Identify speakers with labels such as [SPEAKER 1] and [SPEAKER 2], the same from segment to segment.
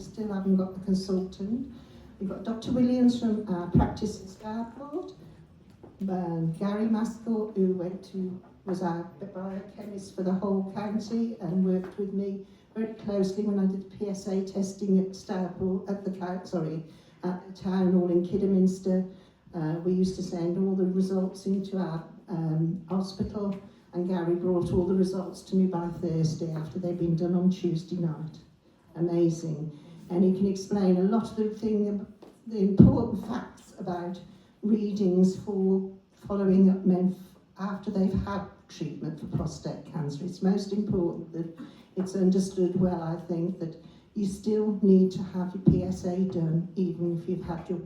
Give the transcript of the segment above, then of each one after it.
[SPEAKER 1] Still haven't got the consultant. We've got Dr. Williams from practice at Starport, Gary Maskell, who was our biochemist for the whole county and worked with me very closely when I did PSA testing at Starport, at the town hall in Kidderminster. We used to send all the results into our hospital, and Gary brought all the results to me by Thursday after they'd been done on Tuesday night. Amazing. And he can explain a lot of the important facts about readings for following up men after they've had treatment for prostate cancer. It's most important that it's understood well, I think, that you still need to have your PSA done even if you've had your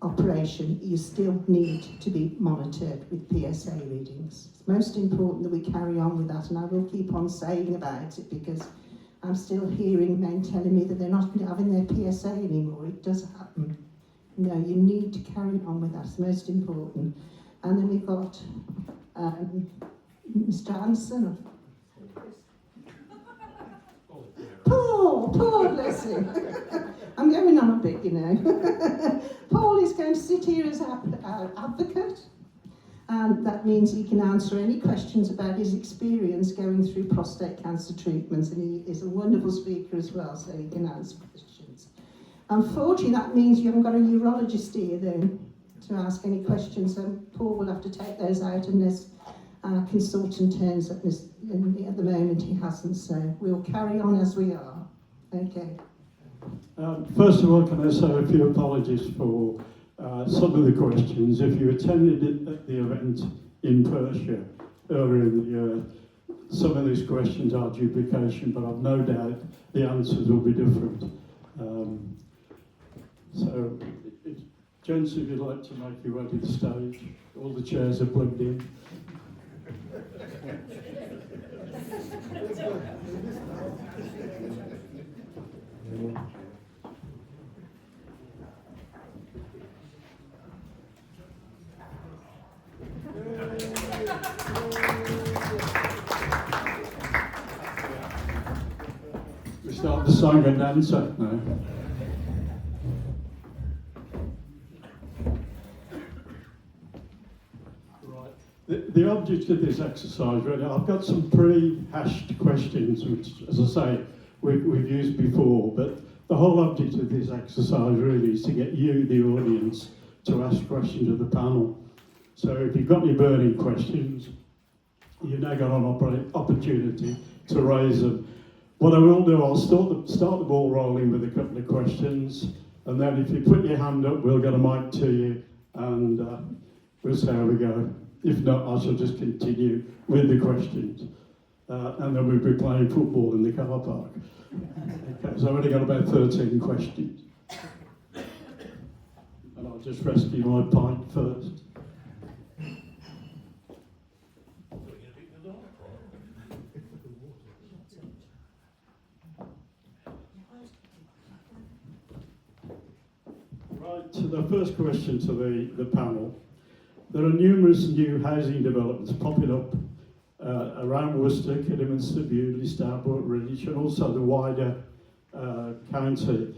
[SPEAKER 1] operation. You still need to be monitored with PSA readings. It's most important that we carry on with that, and I will keep on saying about it because I'm still hearing men telling me that they're not having their PSA anymore. It does happen. No, you need to carry on with that. It's most important. And then we've got Mr. Hanson. Paul, bless him. I'm going on a bit, you know. Paul is going to sit here as our advocate, and that means he can answer any questions about his experience going through prostate cancer treatments, and he is a wonderful speaker as well, so he can answer questions. Unfortunately, that means you haven't got a urologist here then to ask any questions, so Paul will have to take those out unless our consultant turns up. At the moment he hasn't, so we'll carry on as we are. Okay.
[SPEAKER 2] First of all, can I say a few apologies for some of the questions. If you attended the event in Perthshire earlier in the year, some of these questions are duplication, but I've no doubt the answers will be different. So, gents, if you'd like to make your way to the stage, all the chairs are plugged in. We start the song and dance now. Right. The object of this exercise, really, I've got some pre-hashed questions, which, as I say, we've used before, but the whole object of this exercise really is to get you, the audience, to ask questions of the panel. So if you've got any burning questions, you've now got an opportunity to raise them. What I will do, I'll start the ball rolling with a couple of questions, and then if you put your hand up, we'll get a mic to you, and we'll see how we go. If not, I shall just continue with the questions. And then we'll be playing football in the car park. Okay, so I've only got about 13 questions. And I'll just rescue my pint first. Right, to the first question to the panel. There are numerous new housing developments popping up around Worcester, Kidderminster, Bewdley, Starport, Reach, and also the wider county.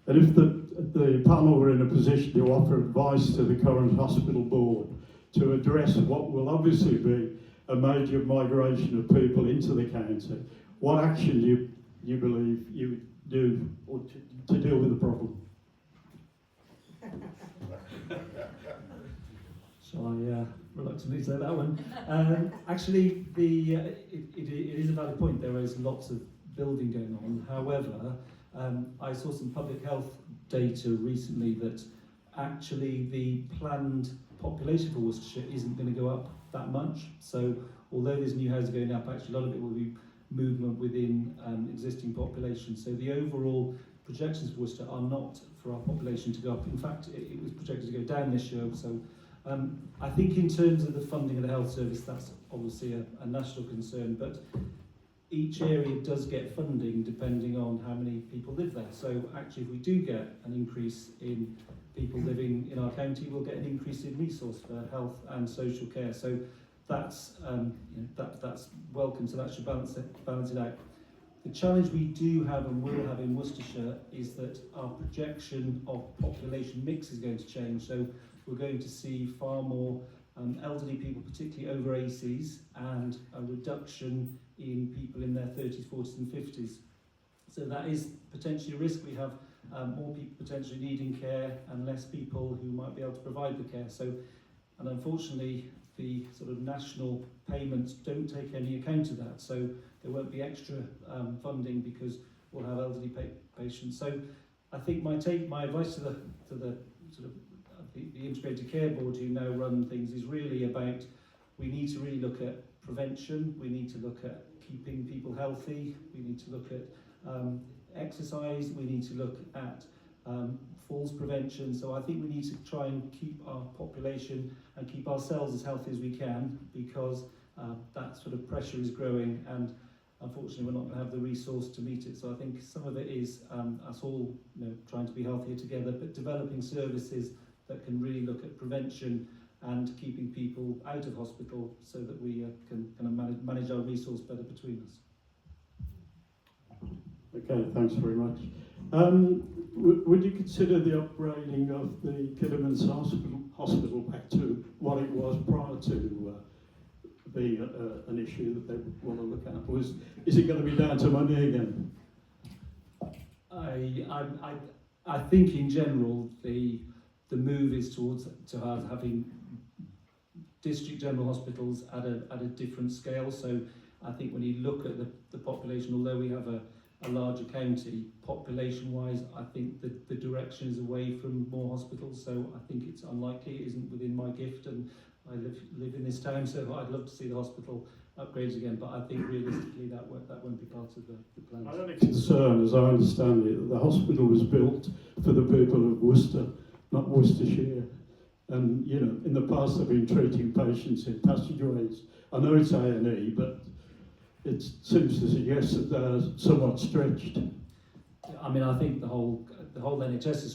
[SPEAKER 2] And if the panel were in a position to offer advice to the current hospital board to address what will obviously be a major migration of people into the county, what action do you believe you would do or to deal with the problem?
[SPEAKER 3] Shall I reluctantly say that one? Actually, it is a valid point. There is lots of building going on. However, I saw some public health data recently that actually the planned population for Worcestershire isn't going to go up that much. So although there's new housing going up, actually a lot of it will be movement within existing population. So the overall projections for Worcester are not for our population to go up. In fact, it was projected to go down this year. So I think in terms of the funding of the health service, that's obviously a national concern, but each area does get funding depending on how many people live there. So actually, if we do get an increase in people living in our county, we'll get an increase in resource for health and social care. So that's that's welcome. So that should balance it out. The challenge we do have and will have in Worcestershire is that our projection of population mix is going to change. So we're going to see far more elderly people, particularly over 80s, and a reduction in people in their 30s, 40s and 50s. So that is potentially a risk. We have more people potentially needing care and less people who might be able to provide the care. So, and unfortunately, the sort of national payments don't take any account of that. So there won't be extra funding because we'll have elderly patients. So I think my advice to the sort of the integrated care board who now run things is really about, we need to really look at prevention. We need to look at keeping people healthy. We need to look at exercise. We need to look at falls prevention. So I think we need to try and keep our population and keep ourselves as healthy as we can, because that sort of pressure is growing, and unfortunately we're not going to have the resource to meet it. So I think some of it is us all, trying to be healthier together, but developing services that can really look at prevention and keeping people out of hospital so that we can kind of manage our resource better between us.
[SPEAKER 2] Okay, thanks very much. Would you consider the upgrading of the Kidderminster hospital back to what it was prior to being an issue that they want to look at? Is it going to be down to money again?
[SPEAKER 3] I think in general the move is towards having district general hospitals at a different scale. So I think when you look at the population, although we have a larger county, population-wise, I think that the direction is away from more hospitals. So I think it's unlikely, it isn't within my gift, and I live in this town, so I'd love to see the hospital upgrades again. But I think realistically that won't be part of the plan.
[SPEAKER 2] My only concern, as I understand it, that the hospital was built for the people of Worcester, not Worcestershire. And in the past they've been treating patients in passageways. I know it's A&E, but it seems to suggest that they're somewhat stretched.
[SPEAKER 3] I mean, I think the whole NHS is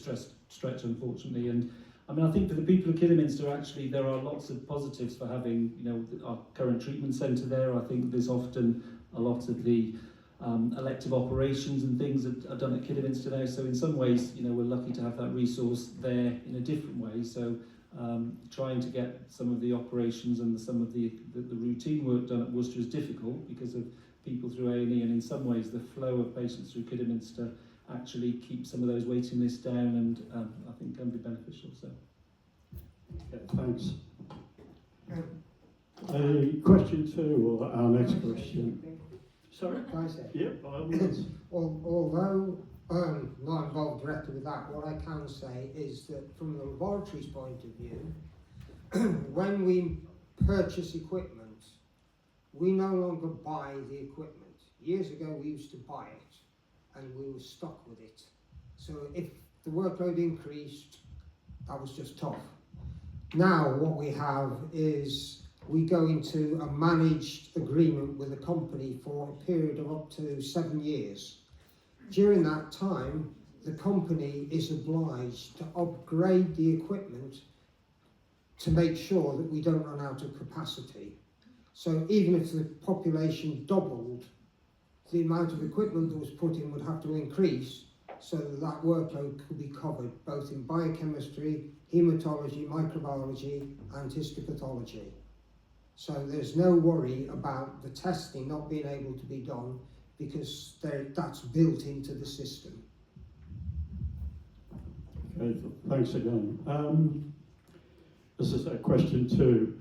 [SPEAKER 3] stretched, unfortunately, and I mean, I think for the people of Kidderminster, actually, there are lots of positives for having, our current treatment centre there. I think there's often a lot of the elective operations and things are done at Kidderminster now. So in some ways, we're lucky to have that resource there in a different way. So trying to get some of the operations and some of the routine work done at Worcester is difficult because of people through A&E, and in some ways the flow of patients through Kidderminster actually keeps some of those waiting lists down, and I think can be beneficial. So,
[SPEAKER 2] okay, thanks. A question two, or our next question? Sorry?
[SPEAKER 4] Can I say?
[SPEAKER 2] Yeah, by all means.
[SPEAKER 4] Although not involved directly with that, what I can say is that from the laboratory's point of view, when we purchase equipment, we no longer buy the equipment. Years ago we used to buy it and we were stuck with it. So if the workload increased, that was just tough. Now what we have is we go into a managed agreement with a company for a period of up to 7 years. During that time, the company is obliged to upgrade the equipment to make sure that we don't run out of capacity. So even if the population doubled, the amount of equipment that was put in would have to increase so that that workload could be covered both in biochemistry, haematology, microbiology and histopathology. So there's no worry about the testing not being able to be done because that's built into the system.
[SPEAKER 2] Okay, thanks again. This is a question two.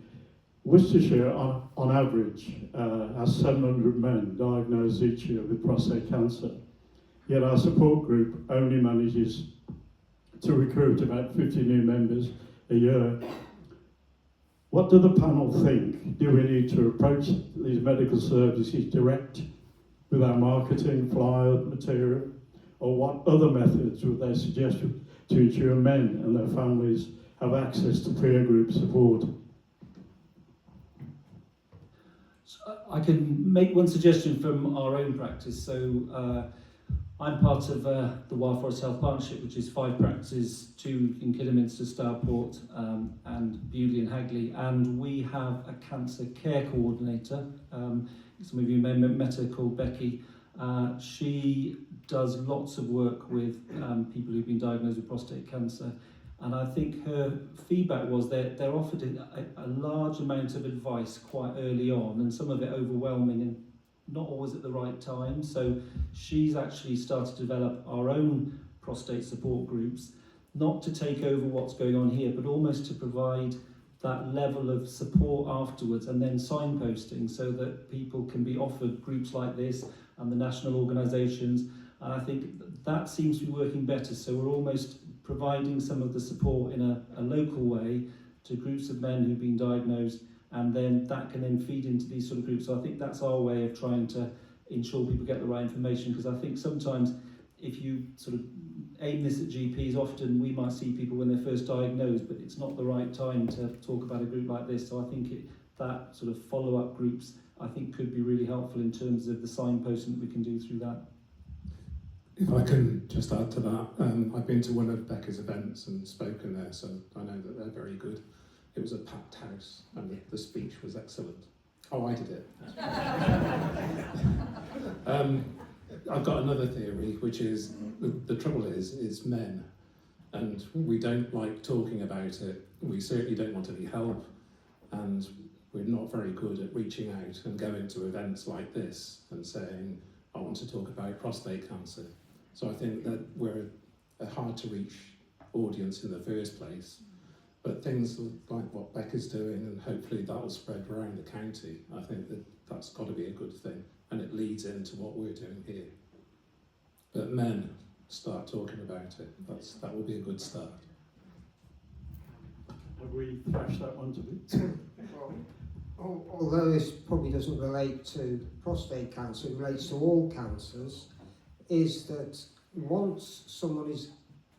[SPEAKER 2] Worcestershire, on average, has 700 men diagnosed each year with prostate cancer. Yet our support group only manages to recruit about 50 new members a year. What do the panel think? Do we need to approach these medical services direct with our marketing, flyer material, or what other methods would they suggest to ensure men and their families have access to peer group support?
[SPEAKER 3] I can make one suggestion from our own practice. So I'm part of the Wild Forest Health Partnership, which is 5 practices, 2 in Kidderminster, Stourport and Bewdley and Hagley, and we have a cancer care coordinator. Some of you may have met her, called Becky, She does lots of work with people who've been diagnosed with prostate cancer, and I think her feedback was that they're offered a large amount of advice quite early on, and some of it overwhelming and not always at the right time. So she's actually started to develop our own prostate support groups, not to take over what's going on here, but almost to provide that level of support afterwards, and then signposting so that people can be offered groups like this and the national organisations. And I think that seems to be working better. So we're almost providing some of the support in a local way to groups of men who've been diagnosed, and then that can then feed into these sort of groups. So I think that's our way of trying to ensure people get the right information, because I think sometimes if you sort of aim this at GPs, often we might see people when they're first diagnosed, but it's not the right time to talk about a group like this. So I think that sort of follow-up groups, I think, could be really helpful in terms of the signposting that we can do through that.
[SPEAKER 5] If I can just add to that, I've been to one of Becca's events and spoken there, so I know that they're very good. It was a packed house and the speech was excellent. Oh, I did it. I've got another theory, which is the trouble is men, and we don't like talking about it. We certainly don't want any help, and we're not very good at reaching out and going to events like this and saying, I want to talk about prostate cancer. So I think that we're a hard to reach audience in the first place, but things like what Becca's doing, and hopefully that'll spread around the county, I think that's got to be a good thing, and it leads into what we're doing here. But men, start talking about it. That will be a good start.
[SPEAKER 2] Have we thrashed that one to bit?
[SPEAKER 4] Although this probably doesn't relate to prostate cancer, it relates to all cancers, is that once someone is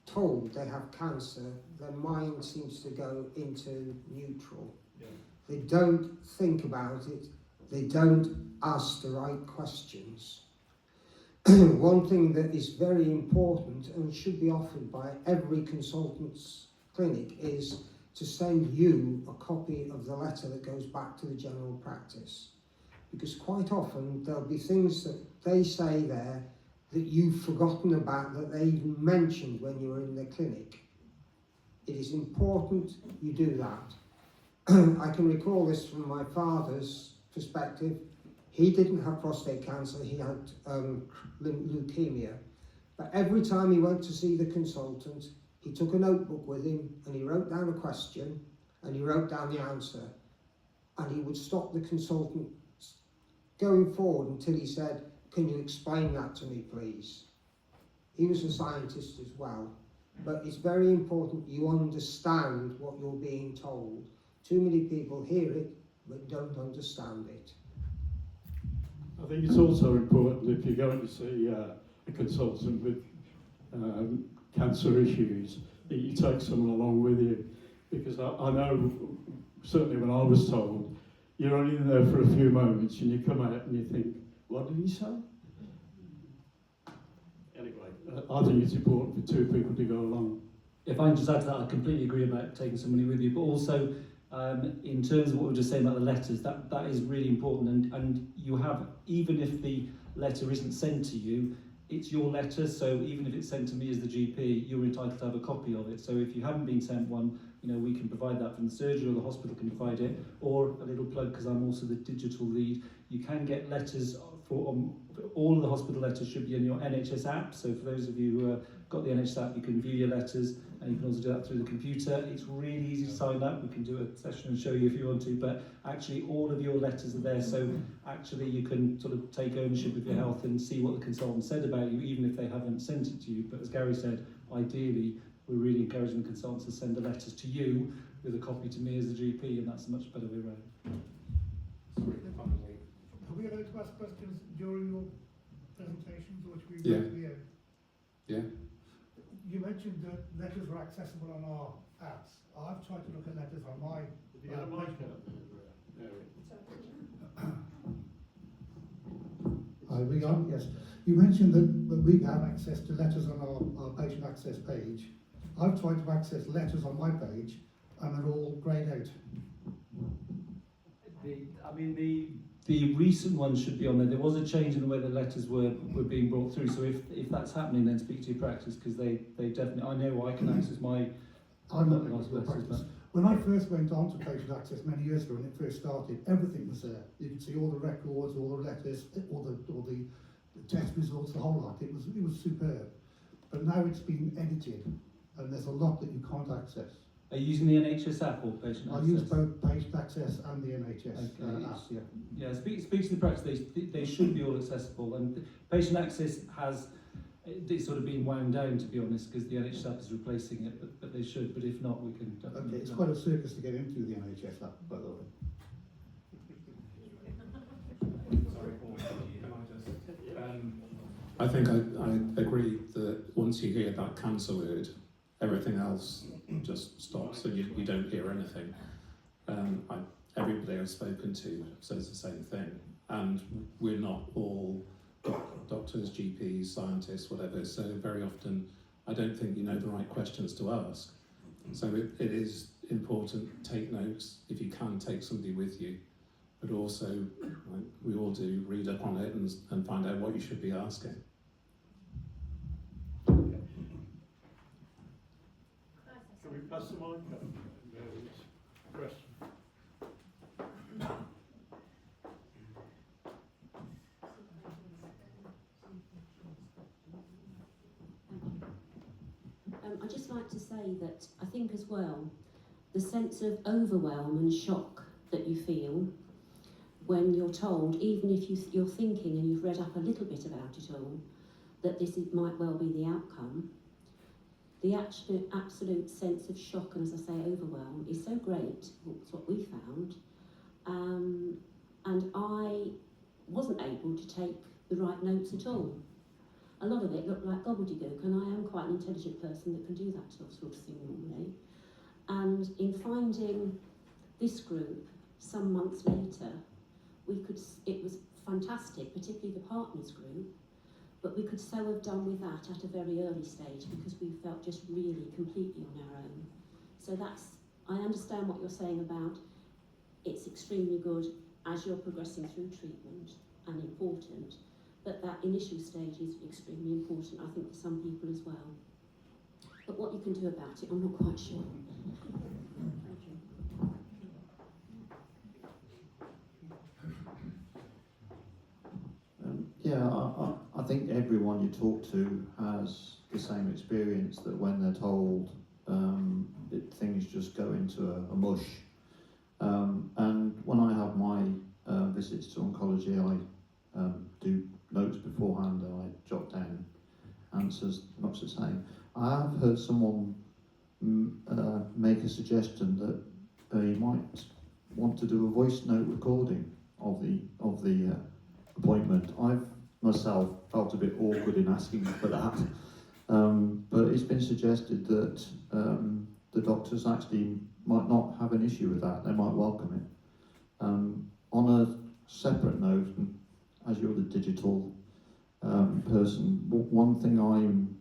[SPEAKER 4] told they have cancer, their mind seems to go into neutral.
[SPEAKER 2] Yeah.
[SPEAKER 4] They don't think about it, they don't ask the right questions. One thing that is very important and should be offered by every consultant's clinic is to send you a copy of the letter that goes back to the general practice. Because quite often there'll be things that they say there that you've forgotten about, that they even mentioned when you were in the clinic. It is important you do that. I can recall this from my father's perspective. He didn't have prostate cancer, he had leukemia. But every time he went to see the consultant, he took a notebook with him and he wrote down a question and he wrote down the answer. And he would stop the consultant going forward until he said, can you explain that to me, please? He was a scientist as well. But it's very important you understand what you're being told. Too many people hear it, but don't understand it.
[SPEAKER 2] I think it's also important if you're going to see a consultant with cancer issues, that you take someone along with you, because I know, certainly when I was told, you're only in there for a few moments and you come out and you think, what did he say? Anyway, I think it's important for two people to go along.
[SPEAKER 3] If I can just add to that, I completely agree about taking somebody with you, but also in terms of what we were just saying about the letters, that is really important, and you have, even if the letter isn't sent to you, it's your letter, so even if it's sent to me as the GP, you're entitled to have a copy of it. So if you haven't been sent one, we can provide that from the surgery, or the hospital can provide it, or a little plug, because I'm also the digital lead. You can get letters for all of the hospital letters should be in your NHS app. So for those of you who have got the NHS app, you can view your letters, and you can also do that through the computer. It's really easy to sign up. We can do a session and show you if you want to, but actually all of your letters are there, so actually you can sort of take ownership of your health and see what the consultant said about you, even if they haven't sent it to you. But as Gary said, ideally we're really encouraging the consultants to send the letters to you with a copy to me as the GP, and that's a much better way around.
[SPEAKER 6] Are we allowed to ask questions during your presentations, or should we
[SPEAKER 5] Yeah.
[SPEAKER 6] go to the end?
[SPEAKER 5] Yeah.
[SPEAKER 6] You mentioned that letters are accessible on our apps. I've tried to look at letters on my Are we on? Yes. You mentioned that we have access to letters on our patient access page. I've tried to access letters on my page and they're all greyed out.
[SPEAKER 3] The The recent ones should be on there. There was a change in the way the letters were being brought through. So if that's happening, then speak to your practice, because they definitely. I know I can access my.
[SPEAKER 6] I'm not
[SPEAKER 3] Nice
[SPEAKER 6] in the
[SPEAKER 3] letters,
[SPEAKER 6] practice. When I first went on to patient access many years ago, when it first started, everything was there. You could see all the records, all the letters, all the test results, the whole lot. It was superb. But now it's been edited, and there's a lot that you can't access.
[SPEAKER 3] Are you using the NHS app or patient
[SPEAKER 6] I
[SPEAKER 3] access?
[SPEAKER 6] use both patient access and the NHS
[SPEAKER 3] Okay.
[SPEAKER 6] app. Yeah.
[SPEAKER 3] Yeah, speak to the practice. They should be all accessible, and patient access has it's sort of been wound down, to be honest, because the NHS app is replacing it. But they should. But if not, we can.
[SPEAKER 6] Okay, it's quite a circus to get into the NHS app, by the way.
[SPEAKER 5] Sorry, Paul, can I just... I think I agree that once you hear that cancer word, everything else just stops and you don't hear anything. Everybody I've spoken to says the same thing, and we're not all doctors, GPs, scientists, whatever, so very often I don't think you know the right questions to ask. So it is important, take notes. If you can, take somebody with you, but also, like we all do, read up on it and find out what you should be asking.
[SPEAKER 2] Can we pass the mic up? Question.
[SPEAKER 7] I'd just like to say that I think as well, the sense of overwhelm and shock that you feel when you're told, even if you're thinking and you've read up a little bit about it all, that might well be the outcome, the absolute sense of shock and, as I say, overwhelm is so great. It's what we found. And I wasn't able to take the right notes at all. A lot of it looked like gobbledygook, and I am quite an intelligent person that can do that sort of thing normally. And in finding this group some months later, it was fantastic, particularly the partners group, but we could so have done with that at a very early stage because we felt just really completely on our own. So I understand what you're saying about it's extremely good as you're progressing through treatment and important, but that initial stage is extremely important, I think, for some people as well. But what you can do about it, I'm not quite sure. Thank you.
[SPEAKER 8] I think everyone you talk to has the same experience, that when they're told things just go into a mush. And when I have my visits to oncology, I do notes beforehand and I jot down answers, much the same. I have heard someone make a suggestion that you might want to do a voice note recording of the appointment. I've myself felt a bit awkward in asking for that, but it's been suggested that the doctors actually might not have an issue with that. They might welcome it. On a separate note, and as you're the digital person, one thing I'm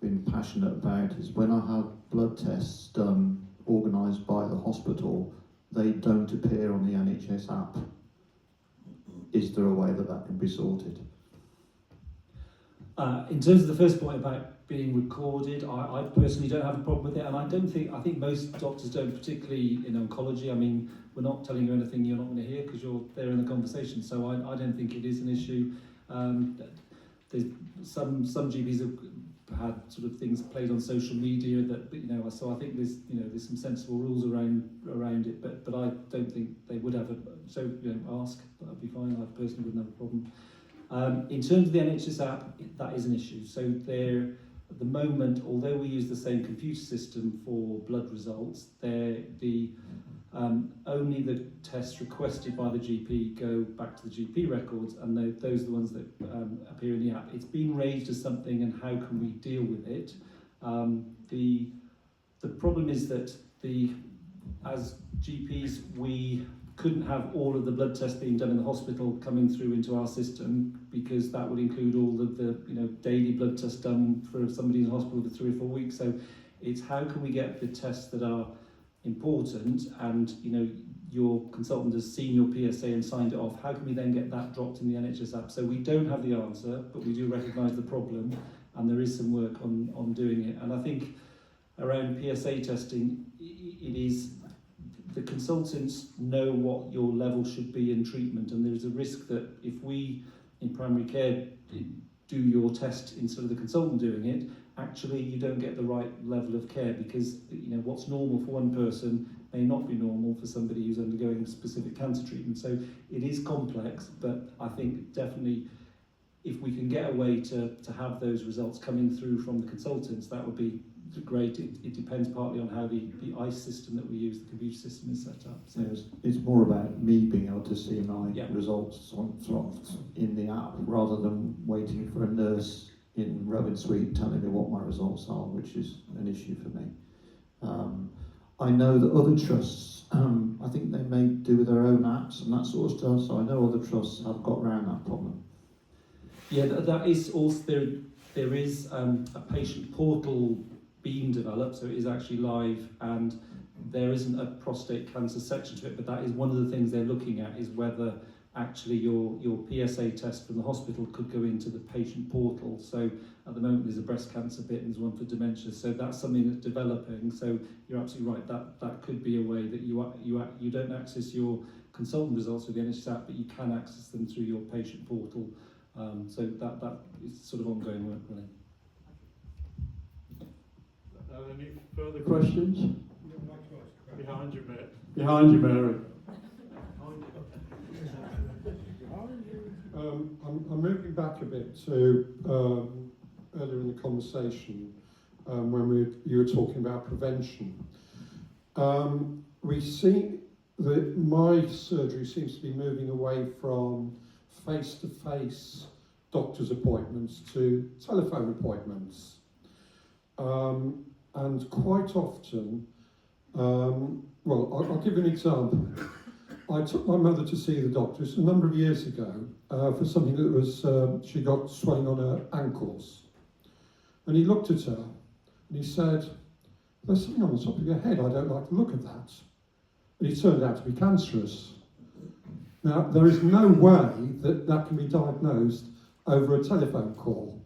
[SPEAKER 8] been passionate about is when I have blood tests done, organised by the hospital, they don't appear on the NHS app. Is there a way that can be sorted?
[SPEAKER 3] In terms of the first point about being recorded, I personally don't have a problem with it, and I think most doctors don't, particularly in oncology. I mean, we're not telling you anything you're not going to hear because you're there in the conversation, so I don't think it is an issue. There's some GPs have had sort of things played on social media that, so I think there's some sensible rules around it, but I don't think they would have ask, that'd be fine. I personally wouldn't have a problem. In terms of the NHS app, that is an issue. So there, at the moment, although we use the same computer system for blood results, only the tests requested by the GP go back to the GP records, and those are the ones that appear in the app. It's been raised as something, and how can we deal with it? The problem is that as GPs, we couldn't have all of the blood tests being done in the hospital coming through into our system, because that would include all of the daily blood tests done for somebody in hospital for 3 or 4 weeks. So it's how can we get the tests that are important and your consultant has seen your PSA and signed it off, how can we then get that dropped in the NHS app? So we don't have the answer, but we do recognise the problem, and there is some work on doing it. And I think around PSA testing, it is, the consultants know what your level should be in treatment, and there's a risk that if we in primary care do your test instead of the consultant doing it, actually you don't get the right level of care, because what's normal for one person may not be normal for somebody who's undergoing specific cancer treatment. So it is complex, but I think definitely if we can get a way to have those results coming through from the consultants, that would be great. It depends partly on how the ICE system that we use, the computer system, is set up. So
[SPEAKER 8] It's more about me being able to see my
[SPEAKER 3] Yeah.
[SPEAKER 8] results in the app rather than waiting for a nurse in Rowan Suite telling me what my results are, which is an issue for me. I know that other trusts, I think they may do with their own apps and that sort of stuff, so I know other trusts have got around that problem.
[SPEAKER 3] yeah, that is also there is a patient portal being developed, so it is actually live, and there isn't a prostate cancer section to it, but that is one of the things they're looking at, is whether actually your PSA test from the hospital could go into the patient portal. So at the moment there's a breast cancer bit and there's one for dementia, so that's something that's developing. So you're absolutely right, that could be a way that you don't access your consultant results with the NHS app, but you can access them through your patient portal. So that is sort of ongoing work, really.
[SPEAKER 2] Any further questions? Behind you, Mary. Behind you, Mary.
[SPEAKER 9] I'm moving back a bit to earlier in the conversation when you were talking about prevention. We see that my surgery seems to be moving away from face-to-face doctor's appointments to telephone appointments. And quite often, I'll give you an example. I took my mother to see the doctor a number of years ago for something that was, she got swelling on her ankles. And he looked at her and he said, "There's something on the top of your head, I don't like the look of that." And it turned out to be cancerous. Now, there is no way that that can be diagnosed over a telephone call.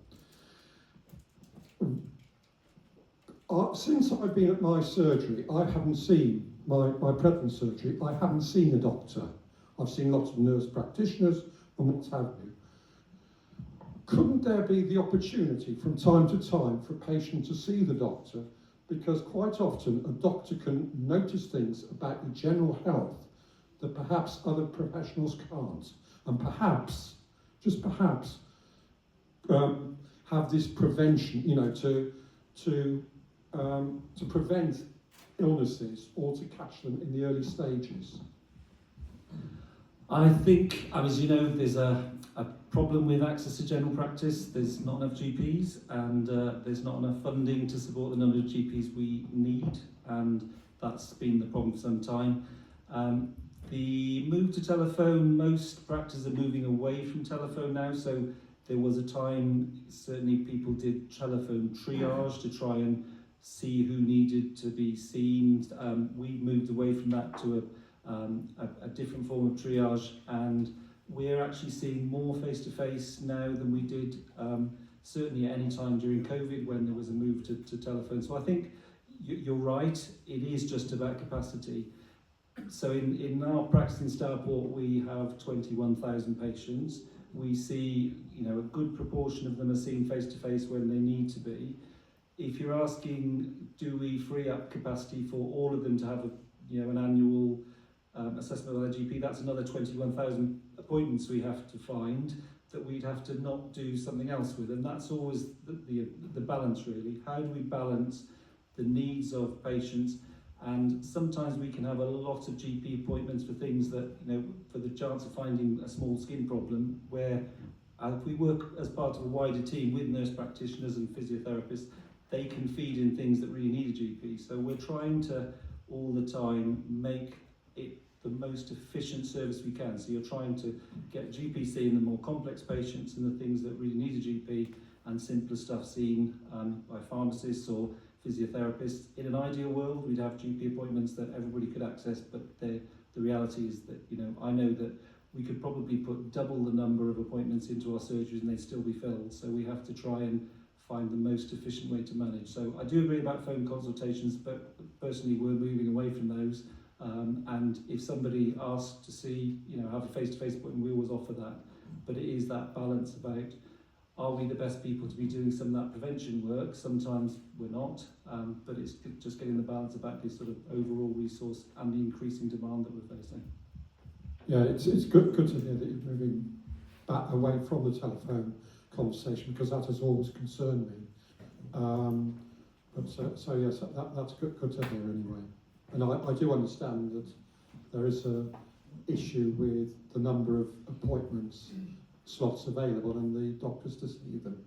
[SPEAKER 9] Since I've been at my surgery, I haven't seen my pregnant surgery, I haven't seen a doctor. I've seen lots of nurse practitioners and what have you. Couldn't there be the opportunity from time to time for a patient to see the doctor? Because quite often a doctor can notice things about your general health that perhaps other professionals can't. And perhaps, just perhaps, have this prevention, to prevent illnesses or to catch them in the early stages.
[SPEAKER 3] I think, as you know, there's a problem with access to general practice. There's not enough GPs, and there's not enough funding to support the number of GPs we need, and that's been the problem for some time. The move to telephone, most practices are moving away from telephone now, so there was a time, certainly people did telephone triage to try and see who needed to be seen. We moved away from that to a different form of triage, and we're actually seeing more face-to-face now than we did certainly at any time during COVID when there was a move to telephone. So I think you're right, it is just about capacity. So in our practice in Stourport we have 21,000 patients. We see a good proportion of them are seen face-to-face when they need to be. If you're asking, do we free up capacity for all of them to have an annual assessment of their GP, that's another 21,000 appointments we have to find that we'd have to not do something else with, and that's always the balance really. How do we balance the needs of patients? And sometimes we can have a lot of GP appointments for things that, for the chance of finding a small skin problem, where if we work as part of a wider team with nurse practitioners and physiotherapists, they can feed in things that really need a GP. So we're trying to all the time make it the most efficient service we can. So you're trying to get GP seeing the more complex patients and the things that really need a GP, and simpler stuff seen by pharmacists or physiotherapists. In an ideal world, we'd have GP appointments that everybody could access, but they're the reality is that, you know, I know that we could probably put double the number of appointments into our surgeries and they'd still be filled. So we have to try and find the most efficient way to manage. So I do agree about phone consultations, but personally we're moving away from those. And if somebody asks to see, you know, have a face-to-face appointment, we always offer that. But it is that balance about, are we the best people to be doing some of that prevention work? Sometimes we're not, but it's just getting the balance about the sort of overall resource and the increasing demand that we're facing.
[SPEAKER 9] Yeah, it's good to hear that you're moving back away from the telephone conversation, because that has always concerned me. But so yes, that's good to hear anyway. And I do understand that there is an issue with the number of appointments slots available and the doctors to see them.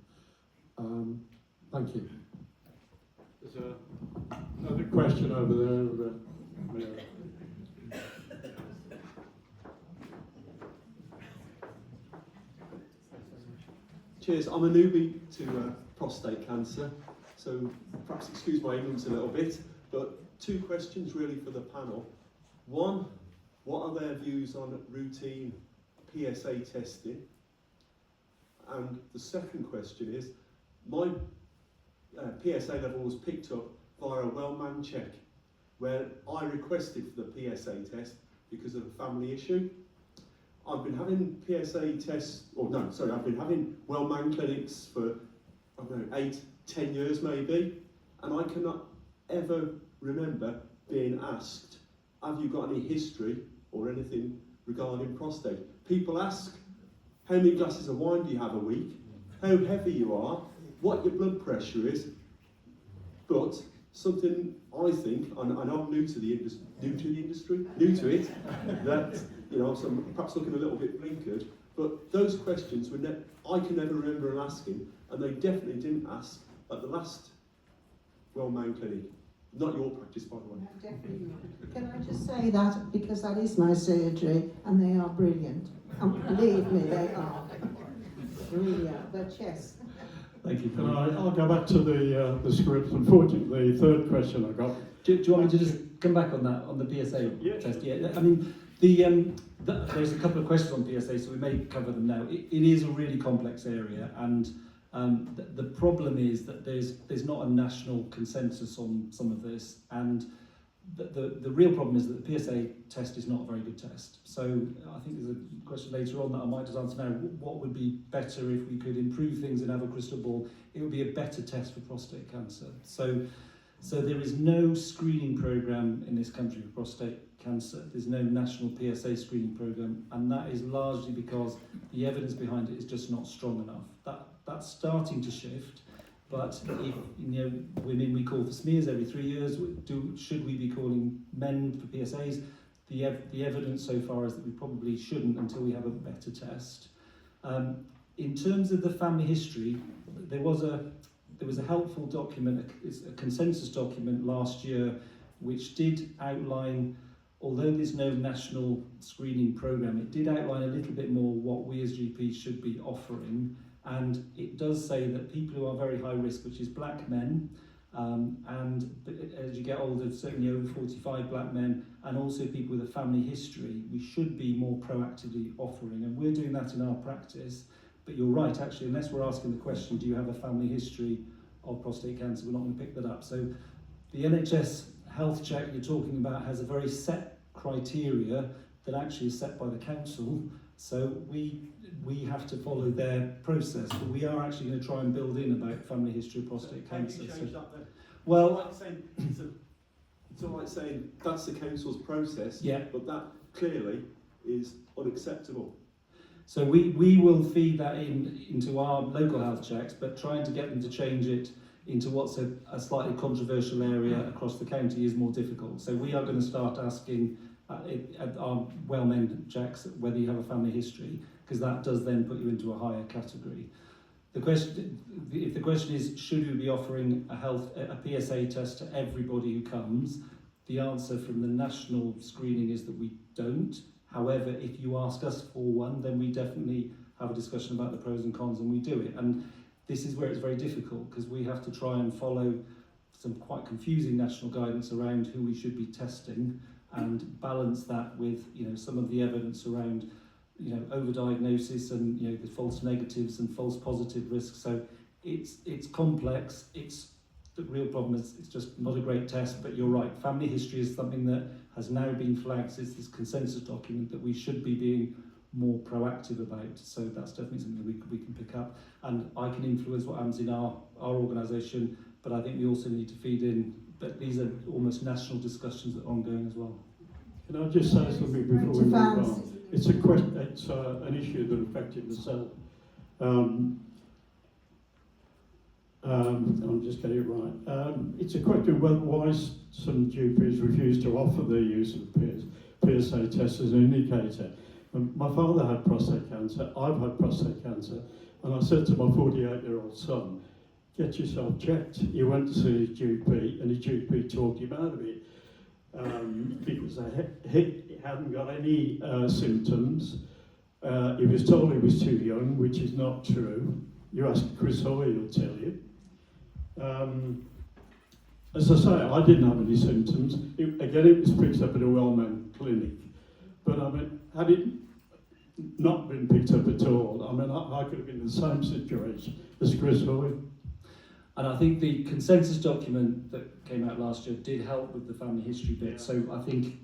[SPEAKER 9] Thank you.
[SPEAKER 2] There's another question over there. Mary.
[SPEAKER 10] Cheers, I'm a newbie to prostate cancer, so perhaps excuse my ignorance a little bit, but two questions really for the panel. One, what are their views on routine PSA testing? And the second question is, my PSA level was picked up via a well-manned check, where I requested for the PSA test because of a family issue. I've been having PSA tests, I've been having well-manned clinics for, 8-10 years maybe, and I cannot ever remember being asked, have you got any history or anything regarding prostate? People ask, how many glasses of wine do you have a week? How heavy you are? What your blood pressure is? But something I think, and I'm new to the industry, that, you know, so I'm perhaps looking a little bit blinkered, but those questions I can never remember them asking, and they definitely didn't ask at the last well-manned clinic. Not your practice, by the way.
[SPEAKER 1] No, definitely not. Can I just say that, because that is my surgery, and they are brilliant. And believe me, they are. Really are. But yes.
[SPEAKER 3] Thank you.
[SPEAKER 2] I'll go back to the script. Unfortunately, the third question I got.
[SPEAKER 3] Do you want me to just come back on that, on the PSA test? Yeah, I mean, there's a couple of questions on PSA, so we may cover them now. It is a really complex area, and the problem is that there's not a national consensus on some of this, and the real problem is that the PSA test is not a very good test. So I think there's a question later on that I might just answer now. What would be better if we could improve things and have a crystal ball? It would be a better test for prostate cancer. So there is no screening program in this country for prostate cancer. There's no national PSA screening program, and that is largely because the evidence behind it is just not strong enough. That's starting to shift, but if, you know, women we call for smears every 3 years, should we be calling men for PSAs? The evidence so far is that we probably shouldn't until we have a better test. In terms of the family history, there was a helpful document, a consensus document last year, which did outline, although there's no national screening programme, it did outline a little bit more what we as GPs should be offering. And it does say that people who are very high risk, which is black men, and as you get older, certainly over 45 black men, and also people with a family history, we should be more proactively offering. And we're doing that in our practice. But you're right, actually, unless we're asking the question, do you have a family history of prostate cancer, we're not going to pick that up. So the NHS health check you're talking about has a very set criteria that actually is set by the council. So we have to follow their process, but we are actually going to try and build in about family history of prostate cancer.
[SPEAKER 10] How do you change that then?
[SPEAKER 3] Well,
[SPEAKER 10] it's all right saying that's the council's process,
[SPEAKER 3] yeah,
[SPEAKER 10] but that clearly is unacceptable.
[SPEAKER 3] so we will feed that into our local health checks, but trying to get them to change it into what's a slightly controversial area across the county is more difficult. So we are going to start asking at our well-manned checks whether you have a family history, because that does then put you into a higher category. If the question is, should we be offering a PSA test to everybody who comes, the answer from the national screening is that we don't. However, if you ask us for one, then we definitely have a discussion about the pros and cons, and we do it. And this is where it's very difficult, because we have to try and follow some quite confusing national guidance around who we should be testing. and balance that with, you know, some of the evidence around, you know, overdiagnosis and, you know, the false negatives and false positive risks. So it's complex. The real problem is it's just not a great test, but you're right. Family history is something that has now been flagged as this consensus document that we should be being more proactive about. So that's definitely something that we can pick up. And I can influence what happens in our organisation, but I think we also need to feed in that these are almost national discussions that are ongoing as well.
[SPEAKER 2] Can I just say something before we move on? It's a question. It's an issue that affected myself. I'm just getting it right. It's a question of why some GPs refuse to offer the use of PSA tests as an indicator. My father had prostate cancer, I've had prostate cancer, and I said to my 48-year-old son, get yourself checked. He went to see his GP, and his GP talked him out of it because he hadn't got any symptoms. He was told he was too young, which is not true. You ask Chris Hoy, he'll tell you. As I say, I didn't have any symptoms. It was picked up at a well-known clinic. But I mean, had it not been picked up at all, I mean, I could have been in the same situation as Chris Hoy.
[SPEAKER 3] And I think the consensus document that came out last year did help with the family history bit. So I think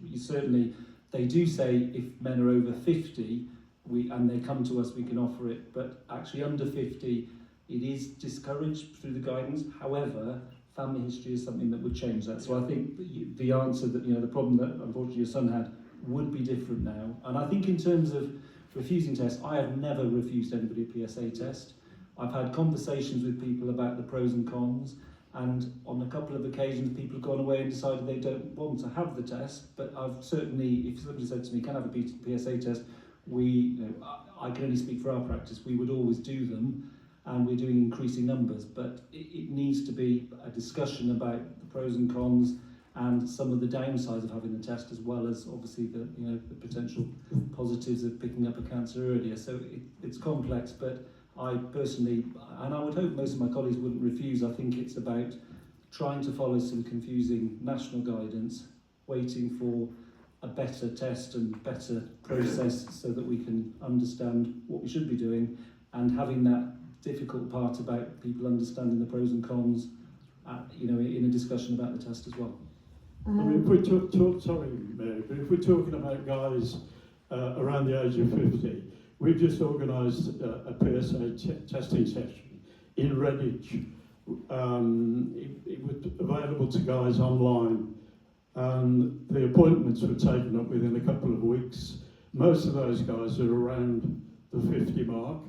[SPEAKER 3] they do say if men are over 50, and they come to us, we can offer it. But actually under 50, it is discouraged through the guidance. However, family history is something that would change that. So I think the answer that, you know, the problem that unfortunately your son had would be different now. And I think in terms of refusing tests, I have never refused anybody a PSA test. I've had conversations with people about the pros and cons, and on a couple of occasions people have gone away and decided they don't want to have the test. But I've certainly, if somebody said to me, can I have a PSA test, I can only speak for our practice, we would always do them, and we're doing increasing numbers. But it needs to be a discussion about the pros and cons and some of the downsides of having the test, as well as obviously the potential positives of picking up a cancer earlier. So it's complex, but I personally, and I would hope most of my colleagues wouldn't refuse, I think it's about trying to follow some confusing national guidance, waiting for a better test and better process so that we can understand what we should be doing, and having that difficult part about people understanding the pros and cons, in a discussion about the test as well.
[SPEAKER 2] I mean, if we sorry, Mary, but if we're talking about guys around the age of 50, we've just organised a PSA testing session in Redditch. It was available to guys online, and the appointments were taken up within a couple of weeks. Most of those guys are around the 50 mark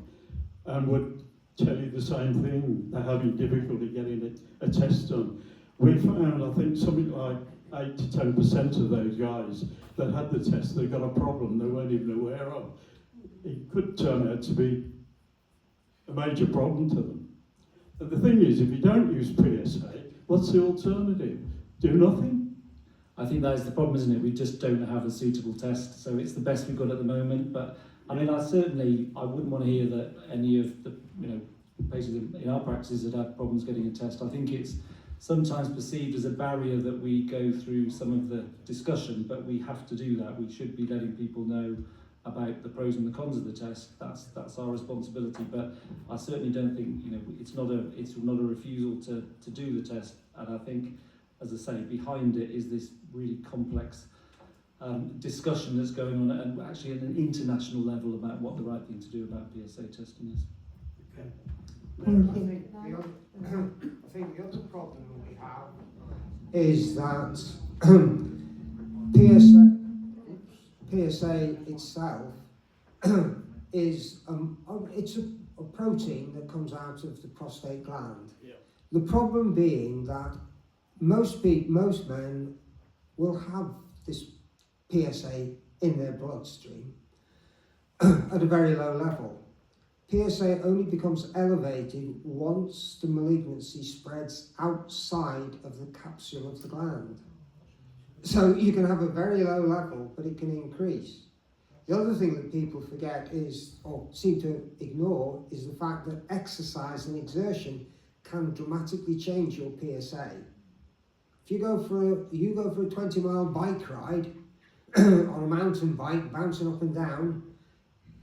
[SPEAKER 2] and would tell you the same thing. They're having difficulty getting a test done. We found, I think, something like 8 to 10% of those guys that had the test, they got a problem they weren't even aware of. It could turn out to be a major problem to them. And the thing is, if you don't use PSA, what's the alternative? Do nothing?
[SPEAKER 3] I think that is the problem, isn't it? We just don't have a suitable test, so it's the best we've got at the moment. But I mean, I wouldn't want to hear that any of the patients in our practices that have problems getting a test. I think it's sometimes perceived as a barrier that we go through some of the discussion, but we have to do that. We should be letting people know about the pros and the cons of the test. That's our responsibility. But I certainly don't think it's not a refusal to do the test. And I think, as I say, behind it is this really complex discussion that's going on, and actually at an international level, about what the right thing to do about PSA testing is.
[SPEAKER 2] Okay.
[SPEAKER 4] I think the other problem we have is that PSA itself is it's a protein that comes out of the prostate gland.
[SPEAKER 2] Yeah.
[SPEAKER 4] The problem being that most men will have this PSA in their bloodstream at a very low level. PSA only becomes elevated once the malignancy spreads outside of the capsule of the gland. So you can have a very low level, but it can increase. The other thing that people forget or seem to ignore, is the fact that exercise and exertion can dramatically change your PSA. If you go for a 20-mile bike ride, on a mountain bike, bouncing up and down,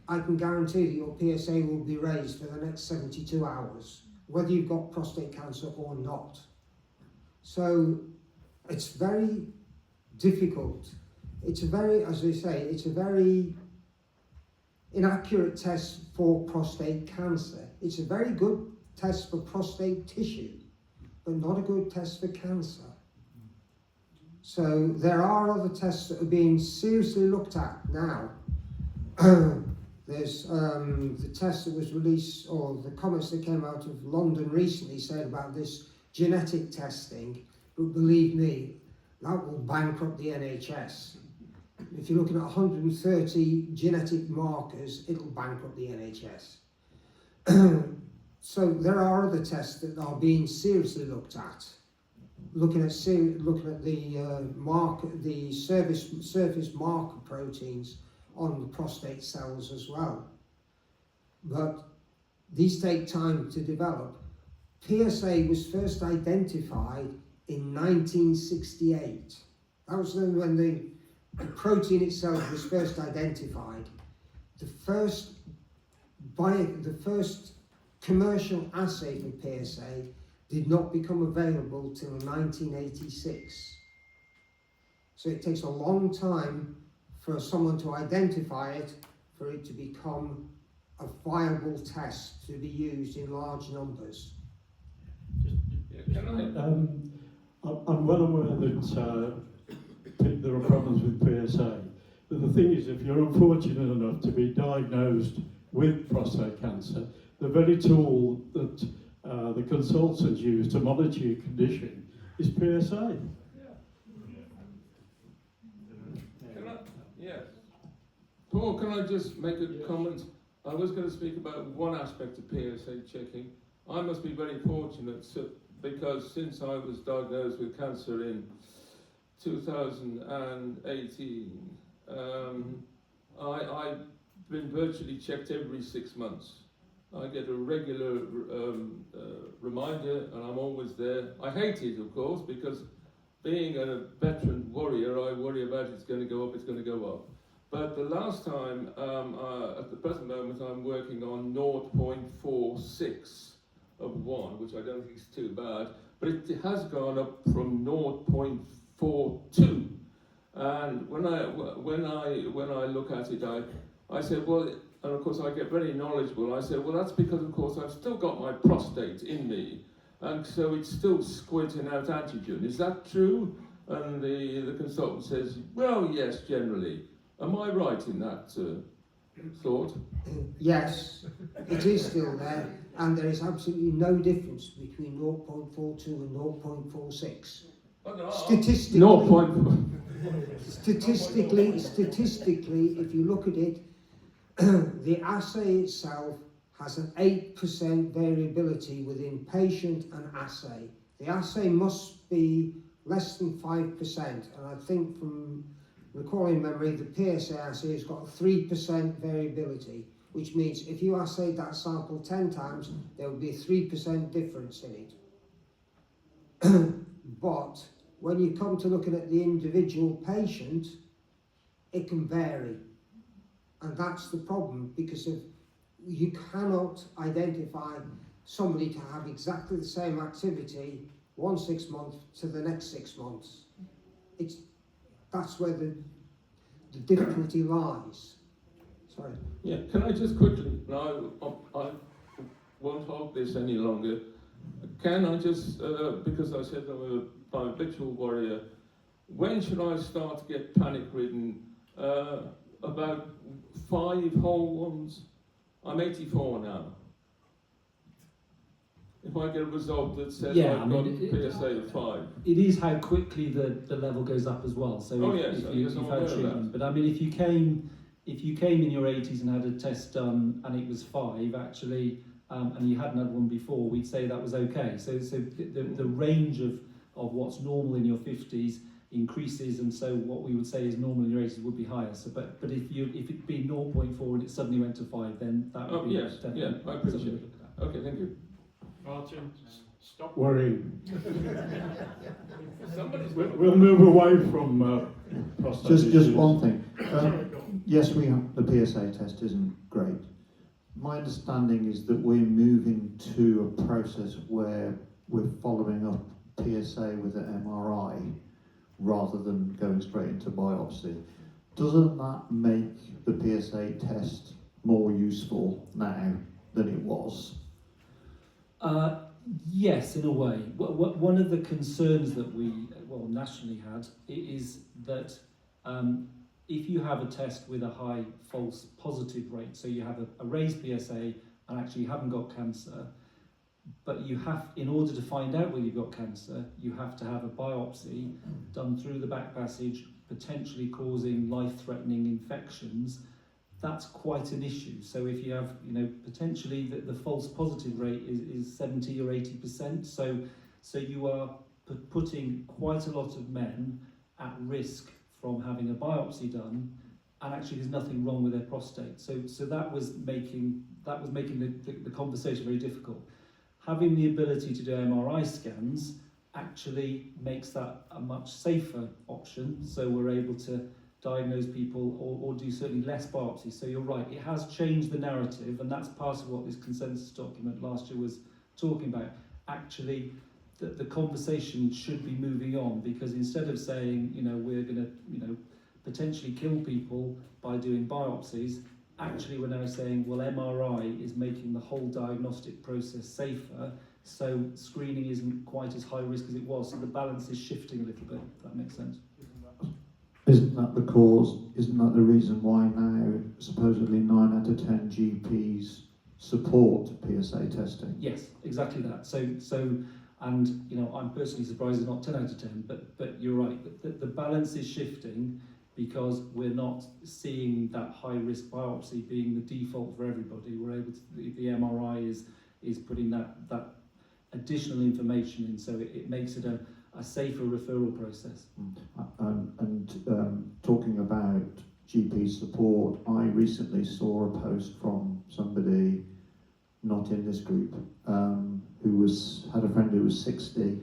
[SPEAKER 4] I can guarantee that your PSA will be raised for the next 72 hours, whether you've got prostate cancer or not. So it's very difficult. It's a very, as they say, it's a very inaccurate test for prostate cancer. It's a very good test for prostate tissue, but not a good test for cancer. So there are other tests that are being seriously looked at now. There's the test that was released, or the comments that came out of London recently said about this genetic testing, but believe me, that will bankrupt the NHS. If you're looking at 130 genetic markers, it'll bankrupt the NHS. So there are other tests that are being seriously looked at. Looking at the surface marker proteins on the prostate cells as well. But these take time to develop. PSA was first identified in 1968. That was when the protein itself was first identified. The first commercial assay for PSA did not become available till 1986. So it takes a long time for someone to identify it, for it to become a viable test to be used in large numbers.
[SPEAKER 2] I'm well aware that there are problems with PSA, but the thing is, if you're unfortunate enough to be diagnosed with prostate cancer, the very tool that the consultants use to monitor your condition is PSA.
[SPEAKER 11] Yes. Paul, can I just make a comment? I was going to speak about one aspect of PSA checking. I must be very fortunate because since I was diagnosed with cancer in 2018, I've been virtually checked every 6 months. I get a regular reminder and I'm always there. I hate it, of course, because being a veteran warrior, I worry about it's going to go up, it's going to go up. But the last time, at the present moment, I'm working on 0.46 of 1, which I don't think is too bad, but it has gone up from 0.42. And when I look at it, I said, well, and of course I get very knowledgeable. I said, well, that's because of course I've still got my prostate in me, and so it's still squirting out antigen. Is that true? And the consultant says, well, yes, generally. Am I right in that thought?
[SPEAKER 4] Yes, it is still there, and there is absolutely no difference between 0.42 and 0.46. Statistically, if you look at it, the assay itself has an 8% variability within patient and assay. The assay must be less than 5%, and I think from recalling memory, the PSA assay has got a 3% variability, which means if you assayed that sample 10 times, there would be a 3% difference in it. But when you come to looking at the individual patient, it can vary. And that's the problem, because you cannot identify somebody to have exactly the same activity 1 6 months to the next 6 months. That's where the difficulty lies. Sorry.
[SPEAKER 11] Yeah, can I just quickly, no, I won't hold this any longer. Can I just, because I said I'm a habitual warrior, when should I start to get panic-ridden? About 5 whole ones? I'm 84 now. If I get a result that says I've got PSA of 5.
[SPEAKER 3] It is how quickly the level goes up as well. So if you've had treatment. But I mean, if you came in your 80s and had a test done and it was 5 actually, and you hadn't had one before, we'd say that was okay. So the range of what's normal in your 50s increases, and so what we would say is normal in your 80s would be higher. So, but if it'd been 0.4 and it suddenly went to 5, then that would be definitely.
[SPEAKER 11] Yeah, I appreciate it. Okay, thank you.
[SPEAKER 2] Martin, stop worrying.
[SPEAKER 11] Somebody's
[SPEAKER 2] We'll move away from prostate
[SPEAKER 8] Just
[SPEAKER 2] issues.
[SPEAKER 8] one thing.
[SPEAKER 2] Sorry, go on.
[SPEAKER 8] Yes, we have, the PSA test isn't great. My understanding is that we're moving to a process where we're following up PSA with an MRI rather than going straight into biopsy. Doesn't that make the PSA test more useful now than it was?
[SPEAKER 3] Yes, in a way. One of the concerns that we, nationally had is that if you have a test with a high false positive rate, so you have a raised PSA and actually you haven't got cancer, but you have, in order to find out whether you've got cancer, you have to have a biopsy done through the back passage, potentially causing life-threatening infections. That's quite an issue. So if you have, potentially the false positive rate is 70 or 80%. So you are putting quite a lot of men at risk from having a biopsy done, and actually there's nothing wrong with their prostate. So that was making the conversation very difficult. Having the ability to do MRI scans actually makes that a much safer option. So we're able to diagnose people or do certainly less biopsies. So you're right, it has changed the narrative, and that's part of what this consensus document last year was talking about. Actually, the conversation should be moving on, because instead of saying, we're going to, potentially kill people by doing biopsies, actually we're now saying, well, MRI is making the whole diagnostic process safer, so screening isn't quite as high risk as it was. So the balance is shifting a little bit, if that makes sense.
[SPEAKER 8] Isn't that the cause? Isn't that the reason why now supposedly 9 out of 10 GPs support PSA testing?
[SPEAKER 3] Yes, exactly that. So, and I'm personally surprised it's not 10 out of 10. But you're right. The balance is shifting because we're not seeing that high risk biopsy being the default for everybody. We're able to, the MRI is putting that additional information in, so it makes it a safer referral process.
[SPEAKER 8] Talking about GP support, I recently saw a post from somebody not in this group who had a friend who was 60,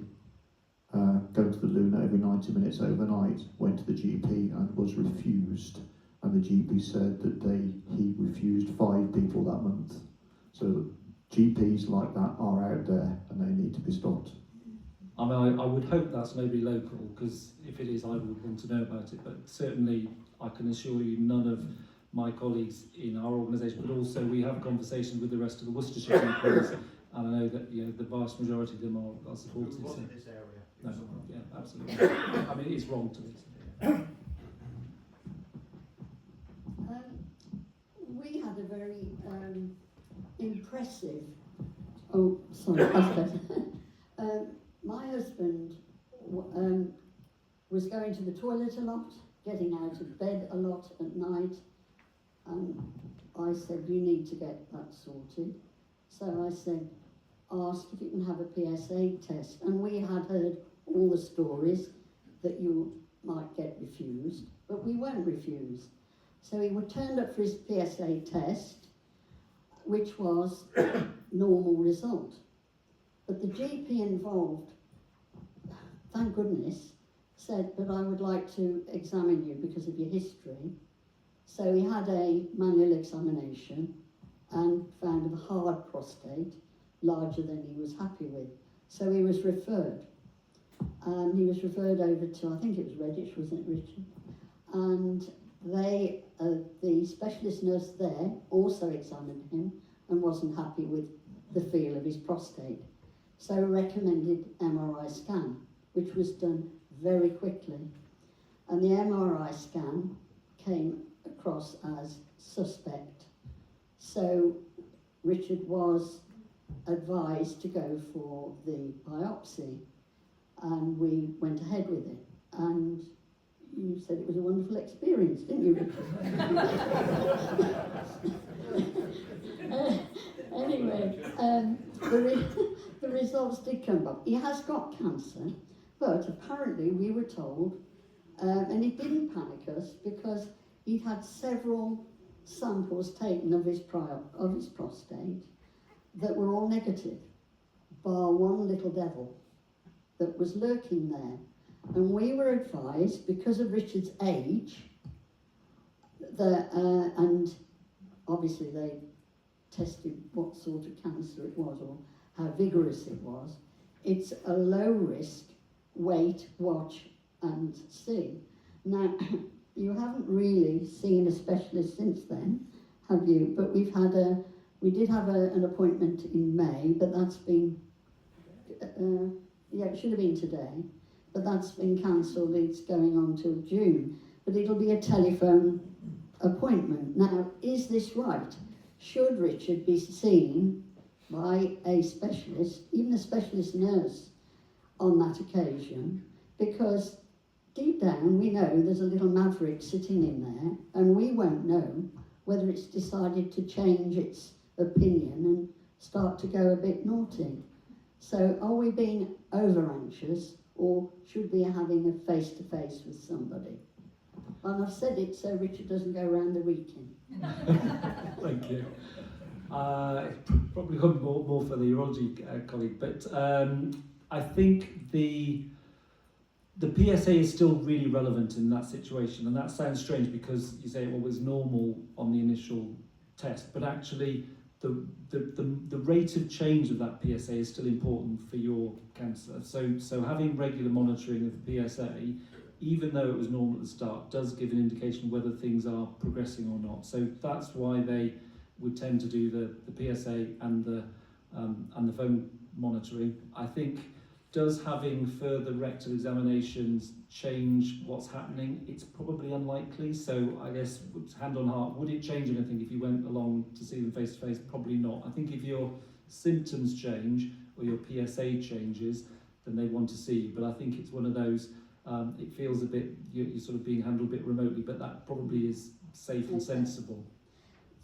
[SPEAKER 8] go to the Luna every 90 minutes overnight, went to the GP and was refused, and the GP said that he refused 5 people that month. So GPs like that are out there and they need to be stopped.
[SPEAKER 3] I mean, I would hope that's nobody local, because if it is, I would want to know about it. But certainly, I can assure you, none of my colleagues in our organisation, but also we have conversations with the rest of the Worcestershire GPs, and I know that the vast majority of them are supportive.
[SPEAKER 6] It wasn't this area.
[SPEAKER 3] No, yeah, absolutely. I mean, it's wrong to me.
[SPEAKER 12] We had a very impressive. Oh, sorry, that's better. My husband was going to the toilet a lot, getting out of bed a lot at night, and I said, you need to get that sorted. So I said, ask if you can have a PSA test. And we had heard all the stories that you might get refused, but we weren't refused. So he turned up for his PSA test, which was normal result. But the GP involved, thank goodness, said, but I would like to examine you because of your history. So he had a manual examination and found a hard prostate, larger than he was happy with. So he was referred. And he was referred over to, I think it was Redditch, wasn't it, Richard? And they, the specialist nurse there also examined him and wasn't happy with the feel of his prostate. So recommended MRI scan, which was done very quickly. And the MRI scan came across as suspect. So Richard was advised to go for the biopsy, and we went ahead with it. And you said it was a wonderful experience, didn't you, Richard? Anyway, the results did come up. He has got cancer, but apparently we were told, and it didn't panic us because he'd had several samples taken of his prostate that were all negative, bar one little devil that was lurking there. And we were advised, because of Richard's age, and obviously they tested what sort of cancer it was or how vigorous it was, it's a low risk, wait, watch and see. Now, you haven't really seen a specialist since then, have you? But we did have an appointment in May, but that's been, it should have been today, but that's been cancelled. It's going on till June, but it'll be a telephone appointment. Now, is this right? Should Richard be seen by a specialist, even a specialist nurse, on that occasion? Because deep down we know there's a little maverick sitting in there, and we won't know whether it's decided to change its opinion and start to go a bit naughty. So are we being over anxious, or should we be having a face-to-face with somebody? And I've said it so Richard doesn't go around the weekend.
[SPEAKER 3] Thank you. Probably more for the urology colleague, but I think the PSA is still really relevant in that situation, and that sounds strange because you say, well, it was normal on the initial test, but actually the rate of change of that PSA is still important for your cancer. So having regular monitoring of the PSA, even though it was normal at the start, does give an indication whether things are progressing or not. So that's why they would tend to do the PSA and the phone monitoring. I think, does having further rectal examinations change what's happening? It's probably unlikely. So I guess, hand on heart, would it change anything if you went along to see them face to face? Probably not. I think if your symptoms change or your PSA changes, then they want to see you. But I think it's one of those, it feels a bit, you're sort of being handled a bit remotely, but that probably is safe and sensible.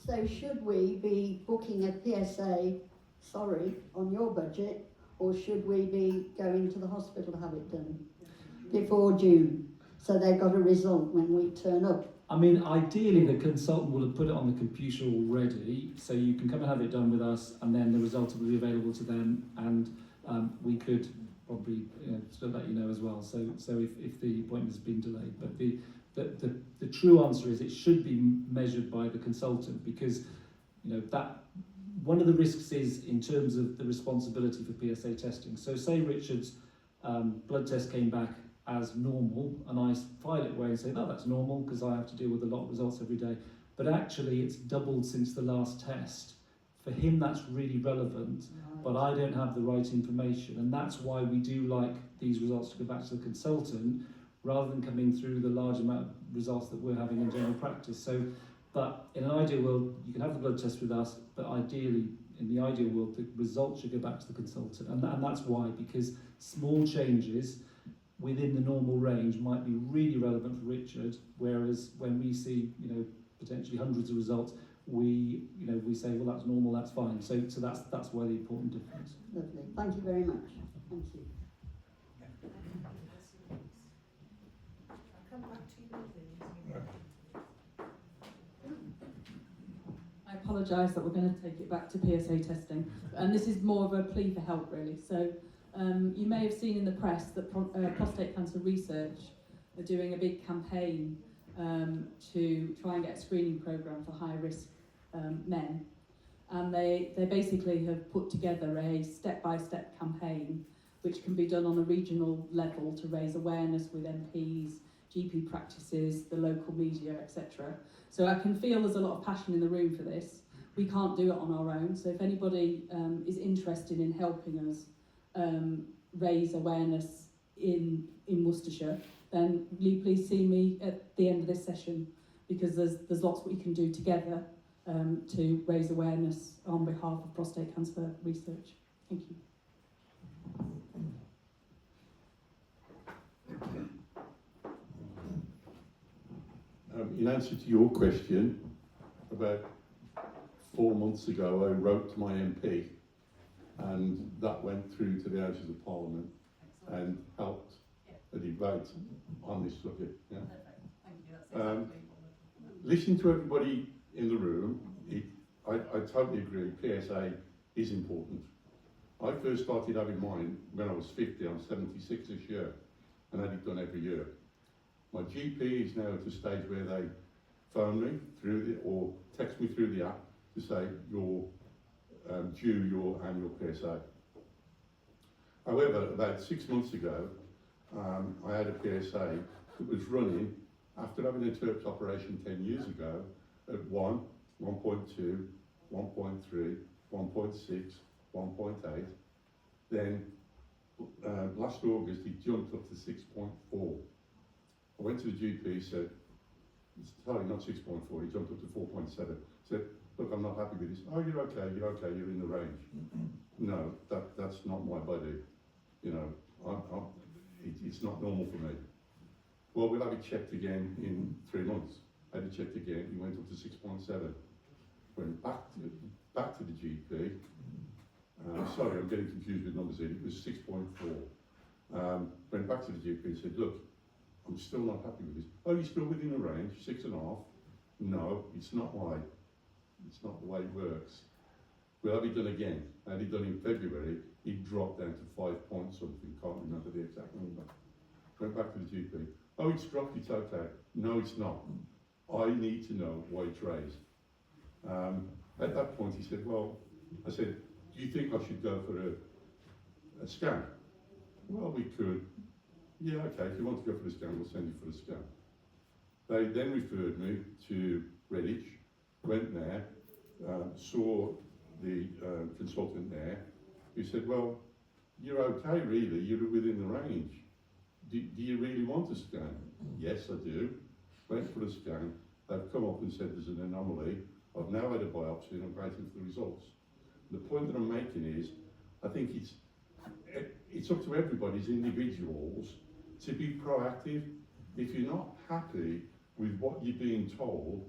[SPEAKER 12] So should we be booking a PSA, on your budget, or should we be going to the hospital to have it done before June, so they've got a result when we turn up?
[SPEAKER 3] I mean, ideally the consultant will have put it on the computer already, so you can come and have it done with us, and then the result will be available to them, and we could probably still let you know as well. So if the appointment has been delayed, but the true answer is it should be measured by the consultant, because that one of the risks is in terms of the responsibility for PSA testing. So say Richard's blood test came back as normal, and I file it away and say, no, that's normal because I have to deal with a lot of results every day. But actually it's doubled since the last test. For him that's really relevant, but I don't have the right information, and that's why we do like these results to go back to the consultant rather than coming through the large amount of results that we're having in general practice. So, but in an ideal world, you can have the blood test with us, but ideally, in the ideal world, the results should go back to the consultant. And that's why, because small changes within the normal range might be really relevant for Richard, whereas when we see, potentially hundreds of results, we say, well, that's normal, that's fine. So that's why the important difference.
[SPEAKER 12] Lovely. Thank you very much. Thank you.
[SPEAKER 1] I'll come back to you.
[SPEAKER 13] I apologise that we're going to take it back to PSA testing, and this is more of a plea for help really. So you may have seen in the press that Prostate Cancer Research are doing a big campaign to try and get a screening programme for high risk men, and they basically have put together a step-by-step campaign which can be done on a regional level to raise awareness with MPs, GP practices, the local media, etc. So I can feel there's a lot of passion in the room for this. We can't do it on our own, so if anybody is interested in helping us raise awareness in Worcestershire, then please see me at the end of this session, because there's lots we can do together to raise awareness on behalf of Prostate Cancer Research. Thank you.
[SPEAKER 14] In answer to your question, about 4 months ago I wrote to my MP, and that went through to the Houses of Parliament and helped a debate on this subject. Yeah. Listening to everybody in the room, I totally agree, PSA is important. I first started having mine when I was 50, I'm 76 this year, and had it done every year. My GP is now at a stage where they phone me or text me through the app to say you're due your annual PSA. However, about 6 months ago, I had a PSA that was running after having a TURPS operation 10 years ago at 1, 1.2, 1.3, 1.6, 1.8. Then last August it jumped up to 6.4. I went to the GP, said, it's totally not 6.4, he jumped up to 4.7. Said, look, I'm not happy with this. Oh, you're okay, you're in the range. No, that's not my body. You know, it's not normal for me. Well, we'll have it checked again in 3 months. I had it checked again, he went up to 6.7. Went back to the GP. Sorry, I'm getting confused with numbers here. It was 6.4. Went back to the GP and said, look, I'm still not happy with this. Oh, you're still within the range, 6.5? No, it's not the way it works. We'll have it done again. I had it done in February. It dropped down to 5 point something. Can't remember the exact number. Went back to the GP. Oh, it's dropped, it's okay. No, it's not. I need to know why it's raised. At that point, he said, well, I said, do you think I should go for a scan? Well, we could. Yeah, okay, if you want to go for a scan, we'll send you for a scan. They then referred me to Redditch, went there, saw the consultant there, who said, well, you're okay really, you're within the range. Do you really want a scan? Yes, I do. Went for a scan, they've come up and said there's an anomaly. I've now had a biopsy and I'm waiting for the results. The point that I'm making is, I think it's up to everybody as individuals to be proactive. If you're not happy with what you're being told,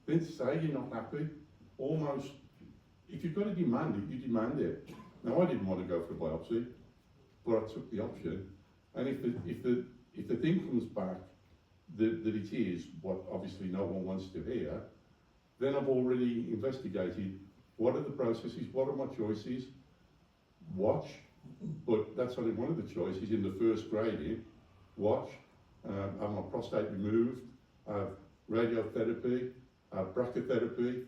[SPEAKER 14] then say you're not happy. Almost, if you've got to demand it, you demand it. Now, I didn't want to go for a biopsy, but I took the option. And if the thing comes back that it is what obviously no one wants to hear, then I've already investigated what are the processes, what are my choices, watch, but that's only one of the choices in the first grading, watch, have my prostate removed, have radiotherapy, have brachytherapy.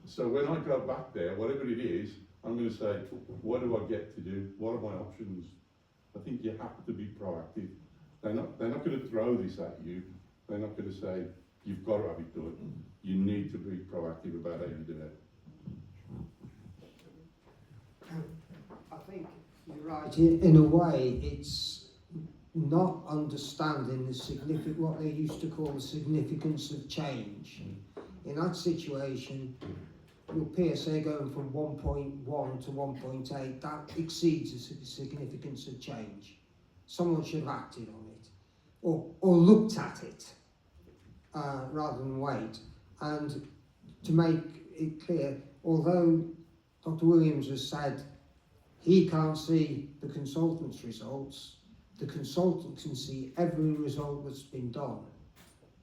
[SPEAKER 14] So when I go back there, whatever it is, I'm going to say, what do I get to do? What are my options? I think you have to be proactive. They're not going to throw this at you. They're not going to say, you've got to have it done. You need to be proactive about how you do it.
[SPEAKER 4] I think you're right. In a way, it's not understanding what they used to call the significance of change. In that situation, your PSA going from 1.1 to 1.8, that exceeds the significance of change. Someone should have acted on it, or looked at it, rather than wait. And to make it clear, although Dr. Williams has said he can't see the consultant's results, the consultant can see every result that's been done.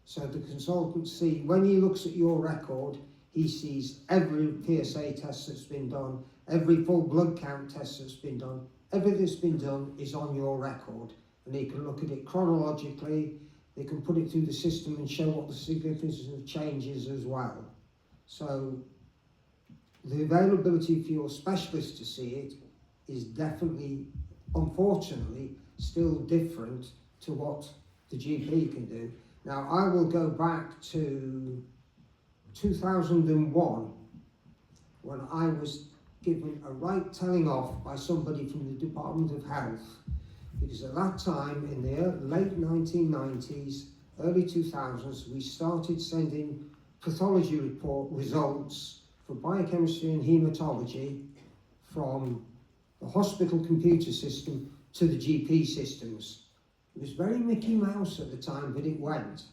[SPEAKER 4] So the consultant when he looks at your record, he sees every PSA test that's been done, every full blood count test that's been done, everything that's been done is on your record. And he can look at it chronologically, they can put it through the system and show what the significance of change is as well. So the availability for your specialist to see it is definitely, unfortunately, still different to what the GP can do. Now, I will go back to 2001, when I was given a right telling off by somebody from the Department of Health, because at that time, in the late 1990s, early 2000s, we started sending pathology report results for biochemistry and haematology from the hospital computer system to the GP systems. It was very Mickey Mouse at the time, but it went.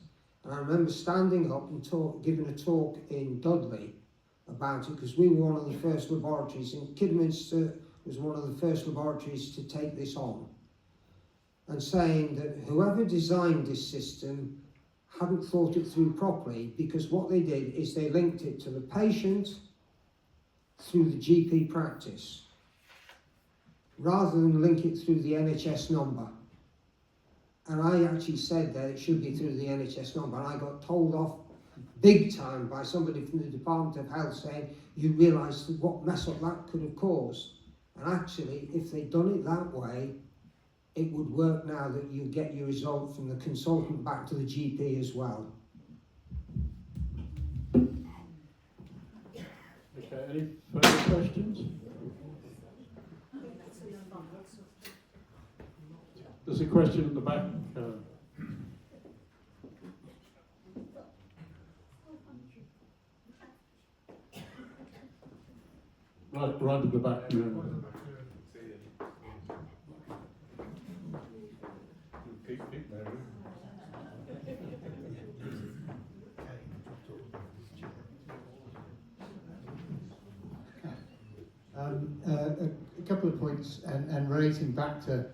[SPEAKER 4] And I remember standing up and giving a talk in Dudley about it, because we were one of the first laboratories, and Kidderminster was one of the first laboratories to take this on. And saying that whoever designed this system hadn't thought it through properly, because what they did is they linked it to the patient through the GP practice, rather than link it through the NHS number. and I actually said that it should be through the NHS number, and I got told off big time by somebody from the Department of Health saying, you realise what mess up that could have caused. And actually, if they'd done it that way, it would work now that you get your result from the consultant back to the GP as well.
[SPEAKER 2] Okay, any further questions? There's a question at the back. Right at the back.
[SPEAKER 15] A couple of points, and relating back to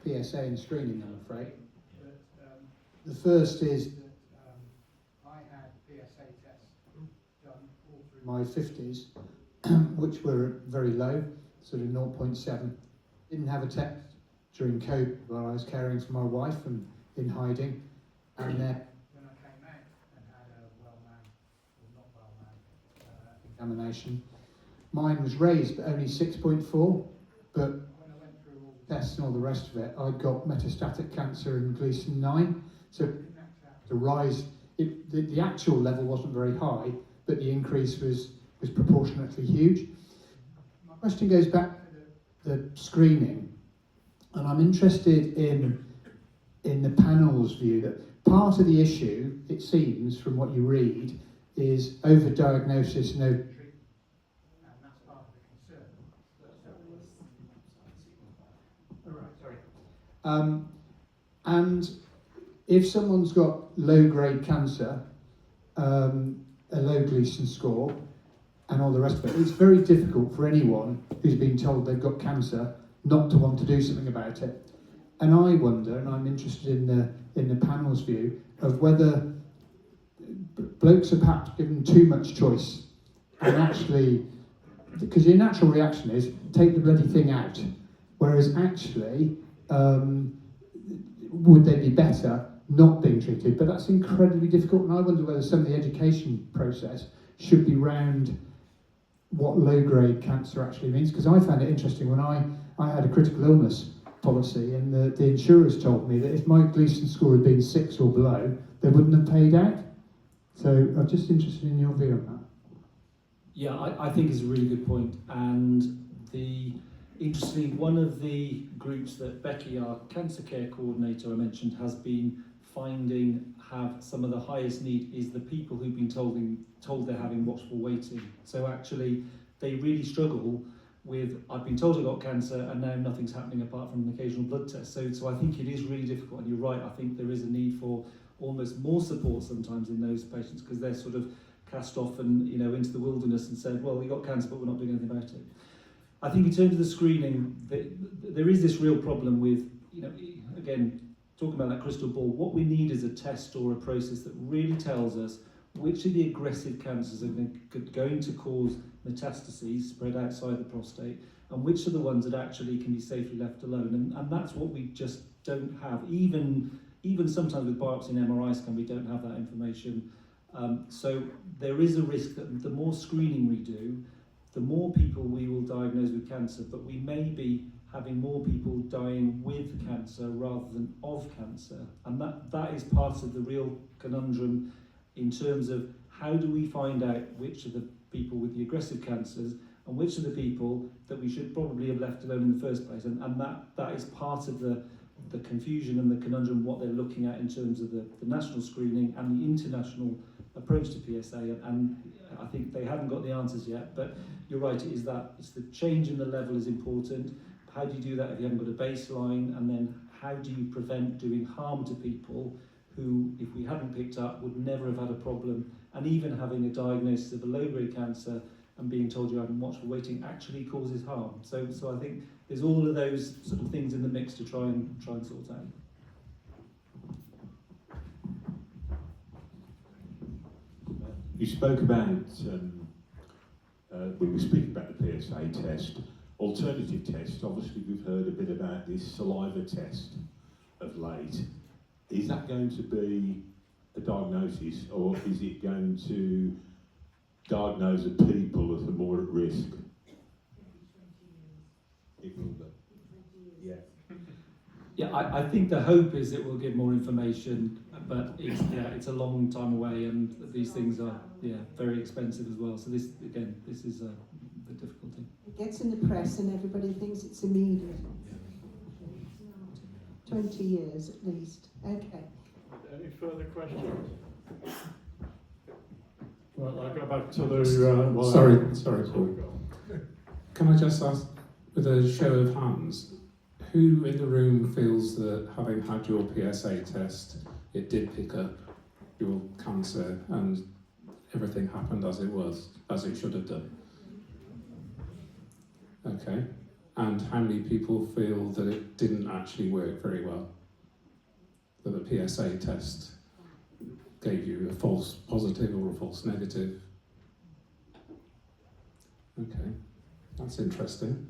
[SPEAKER 15] PSA and screening, I'm afraid. The first is that I had PSA tests done all through my 50s, which were very low, sort of 0.7. Didn't have a test during COVID while I was caring for my wife and in hiding, and then when I came out and had a well-man, or not well-man, examination, mine was raised but only 6.4, but when I went through all the tests and all the rest of it, I got metastatic cancer in Gleason 9, so the rise, the actual level wasn't very high, but the increase was proportionately huge. My question goes back to the screening, and I'm interested in the panel's view that part of the issue, it seems from what you read, is overdiagnosis and over. And if someone's got low-grade cancer, a low Gleason score, and all the rest of it, it's very difficult for anyone who's been told they've got cancer not to want to do something about it. And I wonder, and I'm interested in the panel's view, of whether blokes are perhaps given too much choice, and actually, because your natural reaction is take the bloody thing out, whereas actually, would they be better not being treated? But that's incredibly difficult, and I wonder whether some of the education process should be round what low-grade cancer actually means, because I found it interesting when I had a critical illness policy, and the insurers told me that if my Gleason score had been 6 or below, they wouldn't have paid out. So I'm just interested in your view on that.
[SPEAKER 3] Yeah, I think it's a really good point, and interestingly, one of the groups that Becky, our cancer care coordinator I mentioned, has been finding have some of the highest need is the people who've been told they're having watchful waiting. So actually, they really struggle with, I've been told I've got cancer and now nothing's happening apart from an occasional blood test. So I think it is really difficult, and you're right, I think there is a need for almost more support sometimes in those patients, because they're sort of cast off and into the wilderness and said, well, we got cancer but we're not doing anything about it. I think in terms of the screening, there is this real problem with, again, talking about that crystal ball, what we need is a test or a process that really tells us which of the aggressive cancers are going to cause metastases spread outside the prostate, and which are the ones that actually can be safely left alone. And that's what we just don't have. Even sometimes with biopsy and MRI scan, we don't have that information. So there is a risk that the more screening we do, the more people we will diagnose with cancer, but we may be having more people dying with cancer rather than of cancer. And that is part of the real conundrum in terms of how do we find out which are the people with the aggressive cancers and which are the people that we should probably have left alone in the first place. And that is part of the confusion and the conundrum, what they're looking at in terms of the national screening and the international approach to PSA, and I think they haven't got the answers yet, but you're right, it's the change in the level is important. How do you do that if you haven't got a baseline, and then how do you prevent doing harm to people who, if we hadn't picked up, would never have had a problem, and even having a diagnosis of a low-grade cancer and being told you haven't watchful waiting actually causes harm. So I think there's all of those sort of things in the mix to try and sort out.
[SPEAKER 14] You spoke about, we were speaking about the PSA test, alternative tests. Obviously we've heard a bit about this saliva test of late. is that going to be a diagnosis, or is it going to diagnose the people that are more at risk? It will be. Yeah.
[SPEAKER 3] Yeah, I think the hope is it will give more information, but it's a long time away, and these things are very expensive as well. So this is the difficulty.
[SPEAKER 1] It gets in the press and everybody thinks it's immediate. 20 years at least. Okay.
[SPEAKER 2] Any further questions? Well, I'll go back to the...
[SPEAKER 5] Sorry, Paul. Can I just ask, with a show of hands, who in the room feels that having had your PSA test, it did pick up your cancer and everything happened as it should have done? Okay. And how many people feel that it didn't actually work very well? That the PSA test gave you a false positive or a false negative? Okay, that's interesting.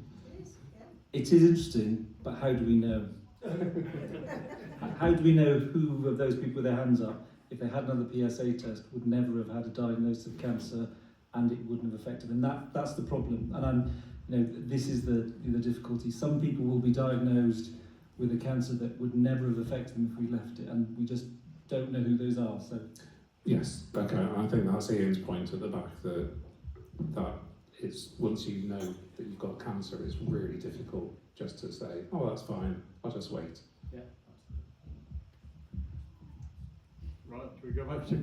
[SPEAKER 3] It is interesting, but how do we know? How do we know who of those people with their hands up, if they had another PSA test, would never have had a diagnosis of cancer and it wouldn't have affected them? That's the problem. And this is the difficulty. Some people will be diagnosed with a cancer that would never have affected them if we left it, and we just don't know who those are. So
[SPEAKER 5] yes, okay. I think that's Ian's point at the back, that it's once you know that you've got cancer, it's really difficult just to say, oh, that's fine, I'll just wait.
[SPEAKER 3] Yeah.
[SPEAKER 2] Right, shall we go back to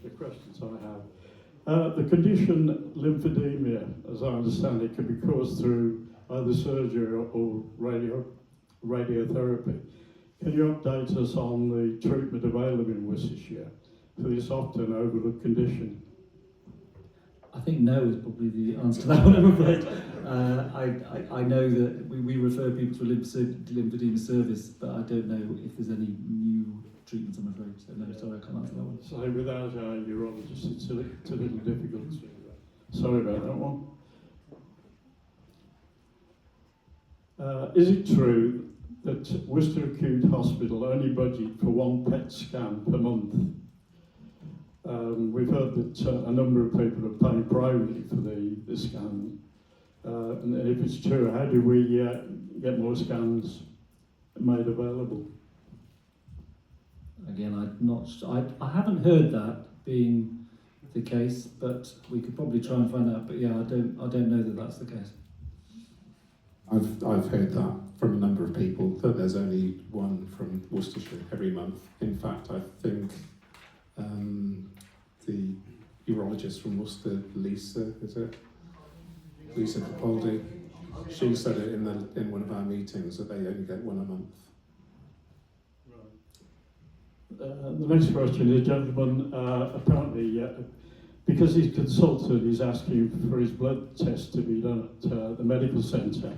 [SPEAKER 2] the questions I have? The condition lymphedema, as I understand it, can be caused through either surgery or radiotherapy. Can you update us on the treatment available in Worcestershire for this often overlooked condition?
[SPEAKER 3] I think no is probably the answer to that one, I'm afraid. I know that we refer people to a lymphedema service, but I don't know if there's any new treatments, I'm afraid. So no, sorry, I can't answer that one.
[SPEAKER 2] So without a urologist, it's a little difficult. Sorry about that one. Is it true that Worcester Acute Hospital only budget for one PET scan per month? We've heard that a number of people are paying privately for the scan. And if it's true, how do we get more scans made available?
[SPEAKER 3] Again, I haven't heard that being the case, but we could probably try and find out. But yeah, I don't know that that's the case.
[SPEAKER 5] I've heard that from a number of people, that there's only one from Worcestershire every month. In fact, I think the urologist from Worcester, Lisa, is it? Lisa Capaldi, she said it in one of our meetings that they only get one a month.
[SPEAKER 2] The next question is, gentleman, apparently, because his consultant is asking for his blood test to be done at the medical centre,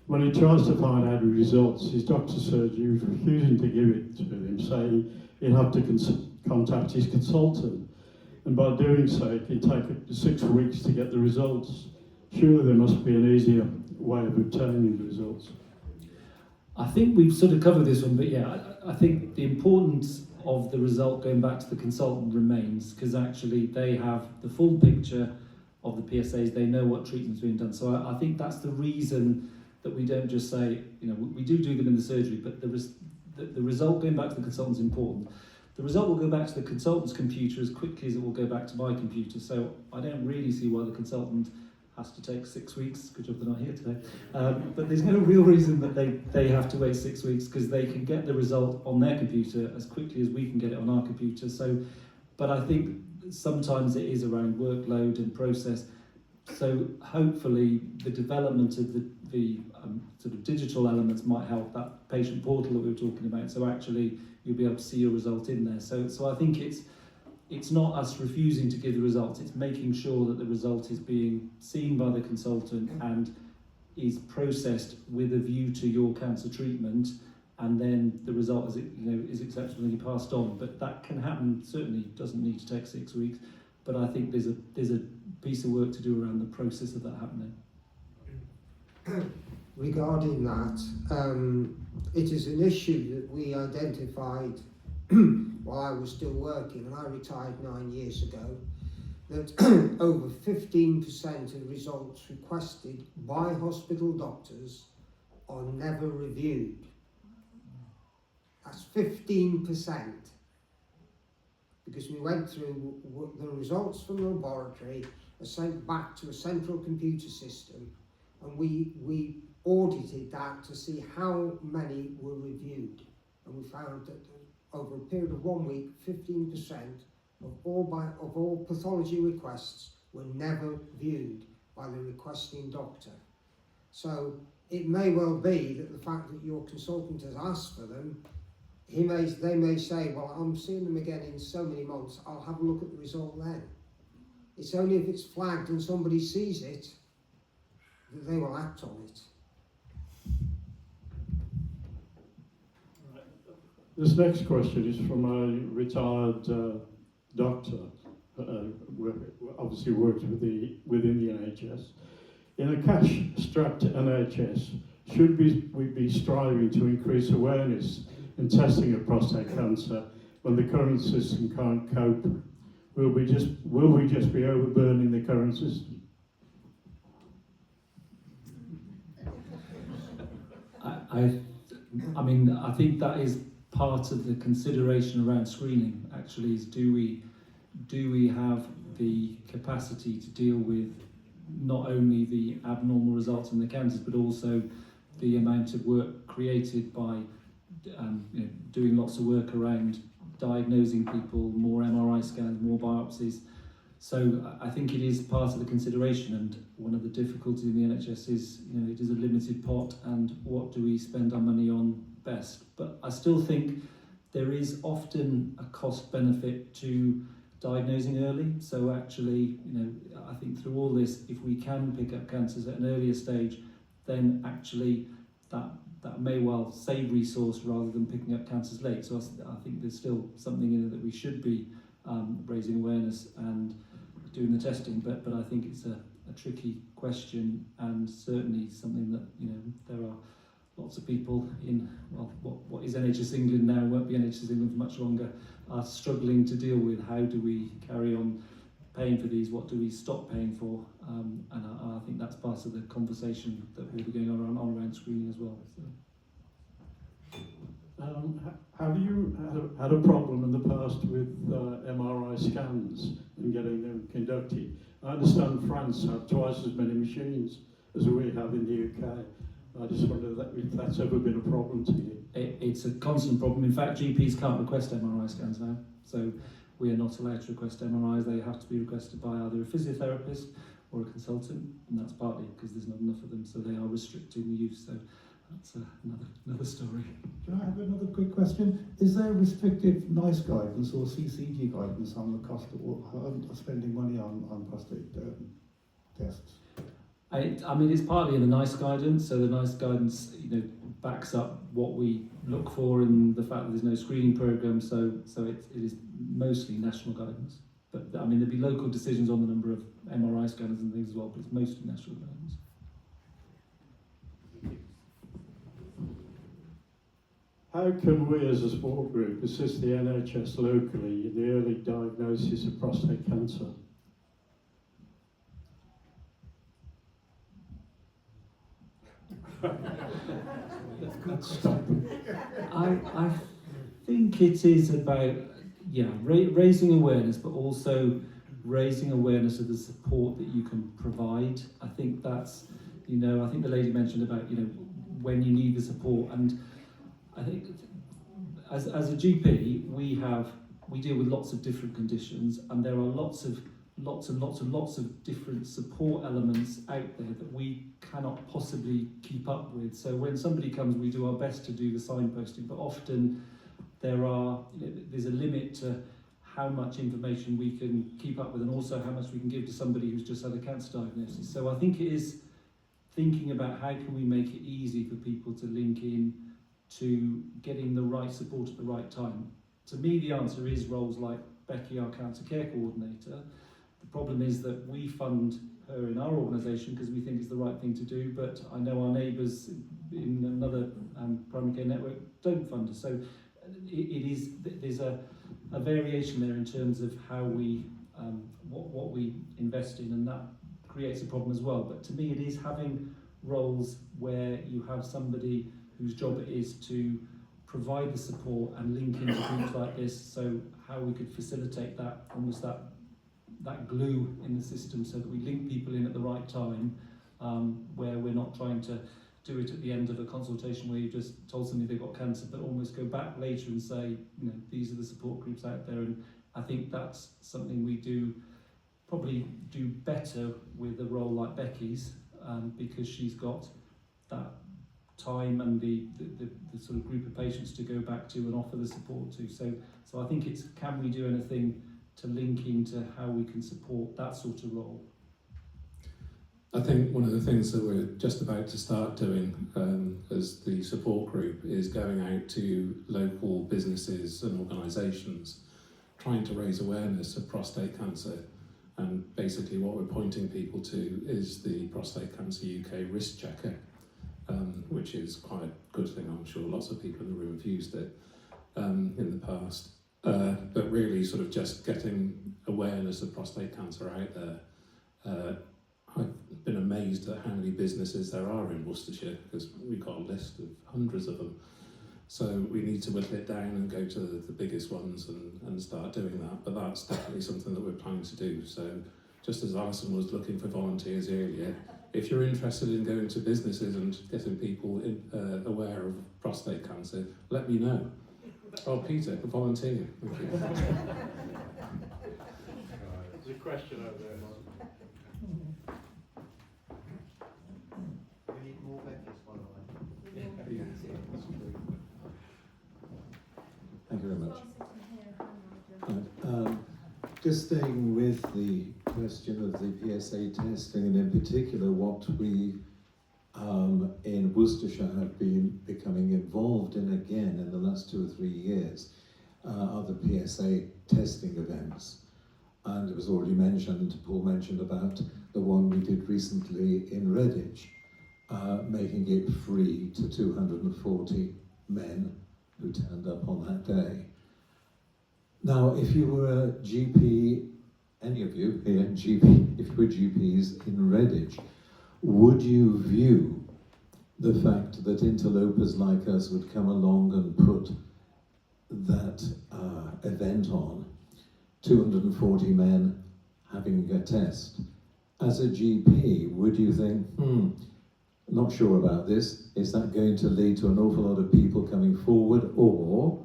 [SPEAKER 2] when he tries to find out the results, his doctor surgery is refusing to give it to him, saying he'll have to contact his consultant. And by doing so, it can take up to 6 weeks to get the results. Surely there must be an easier way of obtaining the results.
[SPEAKER 3] I think we've sort of covered this one, but yeah, I think the importance of the result going back to the consultant remains, because actually they have the full picture of the PSAs, they know what treatment's being done. So I think that's the reason that we don't just say, we do them in the surgery, but the result going back to the consultant is important. The result will go back to the consultant's computer as quickly as it will go back to my computer. So I don't really see why the consultant has to take 6 weeks. Good job they're not here today. But there's no real reason that they have to wait 6 weeks, because they can get the result on their computer as quickly as we can get it on our computer. So, but I think sometimes it is around workload and process. So hopefully the development of the sort of digital elements might help, that patient portal that we were talking about. So actually you'll be able to see your result in there. So I think it's not us refusing to give the results, it's making sure that the result is being seen by the consultant and is processed with a view to your cancer treatment, and then the result is acceptably passed on. But that can happen, certainly doesn't need to take 6 weeks, but I think there's a piece of work to do around the process of that happening.
[SPEAKER 4] regarding that, it is an issue that we identified while I was still working, and I retired 9 years ago, that over 15% of results requested by hospital doctors are never reviewed. That's 15%. Because we went through the results from the laboratory, are sent back to a central computer system, and we audited that to see how many were reviewed. And we found that over a period of 1 week, 15% of all pathology requests were never viewed by the requesting doctor. So it may well be that the fact that your consultant has asked for them, they may say, well, I'm seeing them again in so many months, I'll have a look at the result then. It's only if it's flagged and somebody sees it that they will act on it.
[SPEAKER 2] This next question is from a retired doctor, obviously works within the NHS. In a cash-strapped NHS, should we be striving to increase awareness in testing of prostate cancer when the current system can't cope? Will we just be overburdening the current system?
[SPEAKER 3] I mean, I think that is part of the consideration around screening. Actually, is do we have the capacity to deal with not only the abnormal results in the cancers, but also the amount of work created by doing lots of work around diagnosing people, more MRI scans, more biopsies. So I think it is part of the consideration, and one of the difficulties in the NHS is, it is a limited pot, and what do we spend our money on best? But I still think there is often a cost benefit to diagnosing early. So actually, I think through all this, if we can pick up cancers at an earlier stage, then actually that may well save resource rather than picking up cancers late. So I think there's still something in it that we should be raising awareness and doing the testing, but I think it's a tricky question, and certainly something that there are lots of people in what is NHS England now, won't be NHS England for much longer, are struggling to deal with. How do we carry on paying for these? What do we stop paying for? And I think that's part of the conversation that will be going on around screening as well. So.
[SPEAKER 2] Have you had a problem in the past with MRI scans and getting them conducted? I understand France have twice as many machines as we have in the UK. I just wonder if that's ever been a problem to you.
[SPEAKER 3] It's a constant problem. In fact, GPs can't request MRI scans now. So we are not allowed to request MRIs. They have to be requested by either a physiotherapist or a consultant, and that's partly because there's not enough of them, so they are restricting the use. So that's another story.
[SPEAKER 6] Can I have another quick question? Is there restrictive NICE guidance or CCG guidance on the cost of spending money on prostate tests?
[SPEAKER 3] I mean, it's partly in the NICE guidance. So the NICE guidance, backs up what we look for in the fact that there's no screening program. So it is mostly national guidance. But I mean, there'll be local decisions on the number of MRI scanners and things as well. But it's mostly national guidance.
[SPEAKER 2] How can we as a small group assist the NHS locally in the early diagnosis of prostate cancer?
[SPEAKER 3] I think it is about raising awareness, but also raising awareness of the support that you can provide. I think that's I think the lady mentioned about when you need the support, and I think as a GP we deal with lots of different conditions, and there are lots of different support elements out there that we cannot possibly keep up with. So when somebody comes, we do our best to do the signposting, but often there's a limit to how much information we can keep up with, and also how much we can give to somebody who's just had a cancer diagnosis. So I think it is thinking about how can we make it easy for people to link in to getting the right support at the right time. To me, the answer is roles like Becky, our cancer care coordinator. The problem is that we fund her in our organisation because we think it's the right thing to do, but I know our neighbours in another primary care network don't fund us. So there's a variation there in terms of how we what we invest in, and that creates a problem as well. But to me, it is having roles where you have somebody whose job it is to provide the support and link into groups like this. So how we could facilitate that, almost that glue in the system, so that we link people in at the right time, where we're not trying to do it at the end of a consultation where you've just told somebody they've got cancer, but almost go back later and say, you know, these are the support groups out there. And I think that's something we probably do better with a role like Becky's, because she's got that time and the sort of group of patients to go back to and offer the support to. So I think it's, can we do anything to link into how we can support that sort of role?
[SPEAKER 5] I think one of the things that we're just about to start doing as the support group is going out to local businesses and organisations, trying to raise awareness of prostate cancer. And basically what we're pointing people to is the Prostate Cancer UK Risk Checker, which is quite a good thing. I'm sure lots of people in the room have used it in the past. But really sort of just getting awareness of prostate cancer out there. I've been amazed at how many businesses there are in Worcestershire, because we've got a list of hundreds of them. So we need to whittle it down and go to the biggest ones and start doing that. But that's definitely something that we're planning to do. So just as Alison was looking for volunteers earlier, if you're interested in going to businesses and getting people aware of prostate cancer, let me know. Oh, Peter, volunteer. Thank you.
[SPEAKER 2] There's a question over there, Mark.
[SPEAKER 8] We need more Beckys, by the way.
[SPEAKER 5] Yeah.
[SPEAKER 16] Thank you very much. Just staying with the question of the PSA testing, and in particular what we in Worcestershire have been becoming involved in again in the last 2 or 3 years, are the PSA testing events. And it was already mentioned, Paul mentioned about the one we did recently in Redditch, making it free to 240 men who turned up on that day. Now, if you were a GP, any of you here, GP, if you were GPs in Redditch, would you view the fact that interlopers like us would come along and put that event on, 240 men having a test, as a GP, would you think, not sure about this, is that going to lead to an awful lot of people coming forward, or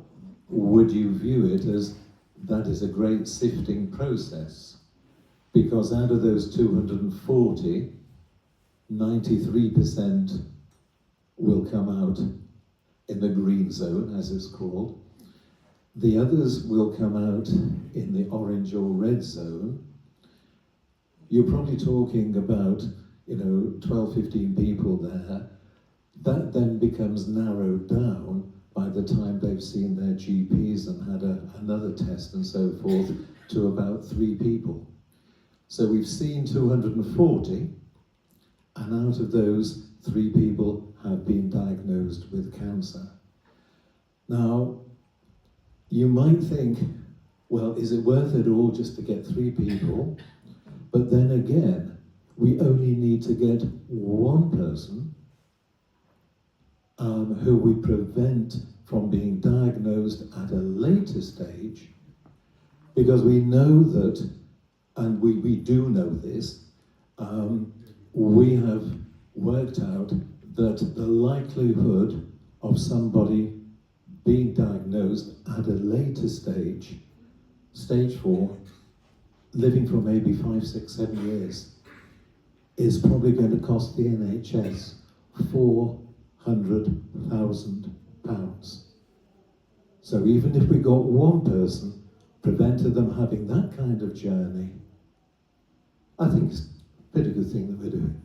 [SPEAKER 16] would you view it as that is a great sifting process? Because out of those 240, 93% will come out in the green zone, as it's called. The others will come out in the orange or red zone. You're probably talking about, 12, 15 people there. That then becomes narrowed down by the time they've seen their GPs and had another test and so forth, to about 3 people. So we've seen 240, and out of those, 3 people have been diagnosed with cancer. Now, you might think, well, is it worth it all just to get 3 people? But then again, we only need to get 1 person who we prevent from being diagnosed at a later stage, because we know that, and we do know this, we have worked out that the likelihood of somebody being diagnosed at a later stage, stage 4, living for maybe 5, 6, 7 years, is probably going to cost the NHS £400,000. So even if we got 1 person, prevented them having that kind of journey, I think it's a pretty good thing that we're doing.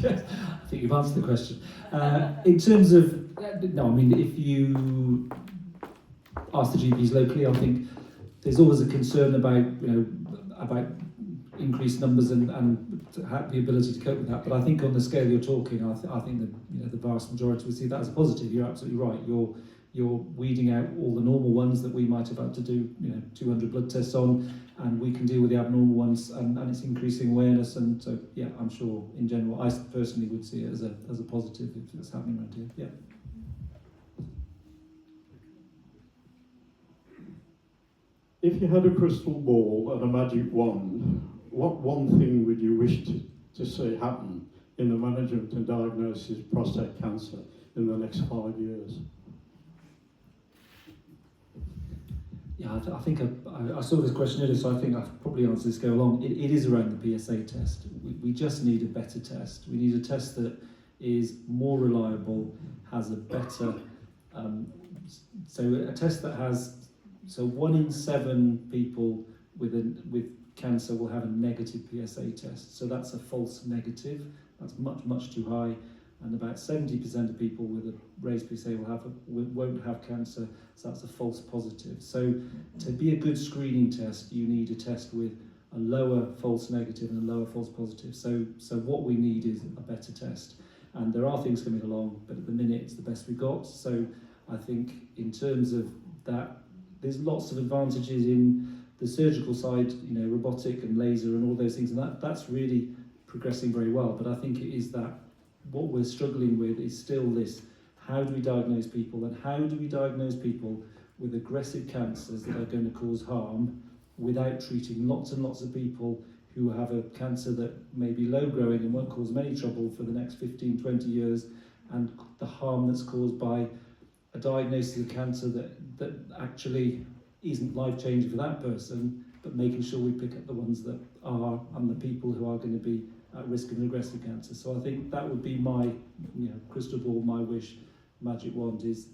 [SPEAKER 3] Yes, I think you've answered the question. In terms of, no, I mean, if you ask the GPs locally, I think there's always a concern about about increased numbers and the ability to cope with that. But I think on the scale you're talking, I think that the vast majority would see that as a positive. You're absolutely right. You're weeding out all the normal ones that we might have had to do 200 blood tests on, and we can deal with the abnormal ones, and it's increasing awareness. And so yeah, I'm sure in general, I personally would see it as a positive if it's happening around here. Yeah.
[SPEAKER 2] If you had a crystal ball and a magic wand, what one thing would you wish to see happen in the management and diagnosis of prostate cancer in the next 5 years?
[SPEAKER 3] Yeah, I think I saw this question earlier, so I think I've probably answered this go along. It is around the PSA test. We just need a better test. We need a test that is more reliable, has a better, so a test that has, so 1 in 7 people with cancer will have a negative PSA test. So that's a false negative. That's much too high. And about 70% of people with a raised PSA won't have cancer, so that's a false positive. So to be a good screening test, you need a test with a lower false negative and a lower false positive. So what we need is a better test. And there are things coming along, but at the minute it's the best we've got. So I think in terms of that, there's lots of advantages in the surgical side, robotic and laser and all those things, and that's really progressing very well. But I think it is that what we're struggling with is still this: how do we diagnose people, and how do we diagnose people with aggressive cancers that are going to cause harm without treating lots and lots of people who have a cancer that may be low growing and won't cause them any trouble for the next 15, 20 years, and the harm that's caused by a diagnosis of cancer that actually isn't life-changing for that person, but making sure we pick up the ones that are, and the people who are going to be at risk of aggressive cancer. So I think that would be my crystal ball, my wish, magic wand is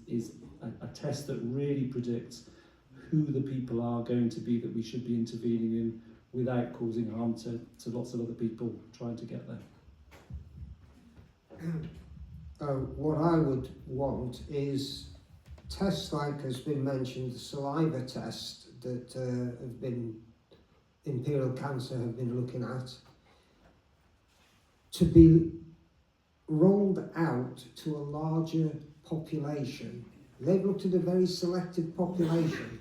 [SPEAKER 3] a test that really predicts who the people are going to be that we should be intervening in without causing harm to lots of other people trying to get there.
[SPEAKER 4] What I would want is tests like has been mentioned, the saliva test that have been Imperial Cancer have been looking at, to be rolled out to a larger population. They've looked at a very selected population.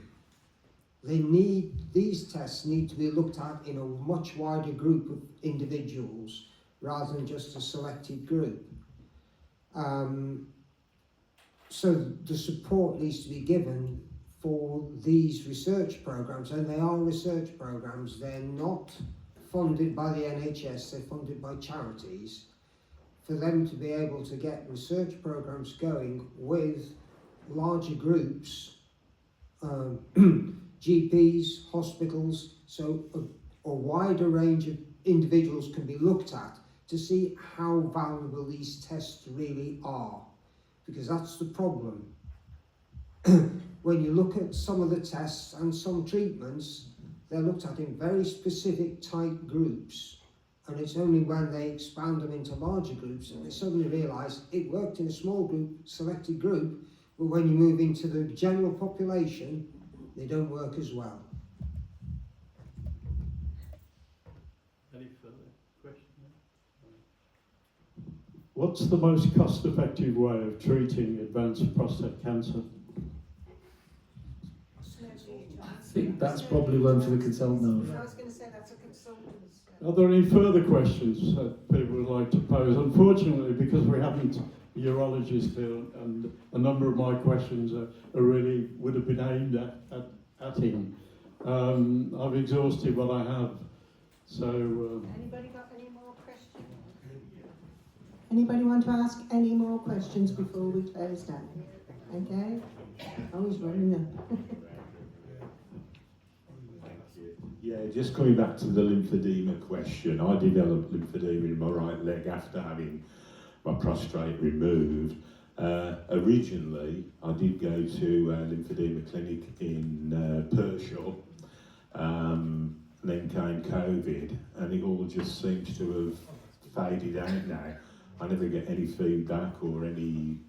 [SPEAKER 4] These tests need to be looked at in a much wider group of individuals rather than just a selected group. So the support needs to be given for these research programs, and they are research programs. They're not funded by the NHS, they're funded by charities, for them to be able to get research programs going with larger groups, GPs, hospitals, so a wider range of individuals can be looked at to see how valuable these tests really are. Because that's the problem. When you look at some of the tests and some treatments, they're looked at in very specific tight groups, and it's only when they expand them into larger groups that they suddenly realise it worked in a small group, selected group, but when you move into the general population, they don't work as well.
[SPEAKER 2] Any further questions? What's the most cost-effective way of treating advanced prostate cancer?
[SPEAKER 3] I think that's probably one for the consultant.
[SPEAKER 1] I was going to say that's a consultant's.
[SPEAKER 2] Are there any further questions that people would like to pose? Unfortunately, because we haven't a urologist here, and a number of my questions are really would have been aimed at him. I've exhausted what I have. So.
[SPEAKER 1] Anybody got any more questions? Anybody want to ask any more questions before we close down? Okay. Oh, he's running up.
[SPEAKER 17] Yeah, just coming back to the lymphedema question. I developed lymphedema in my right leg after having my prostate removed. Originally, I did go to a lymphedema clinic in Pershore. Then came COVID, and it all just seems to have faded out now. I never get any feedback or any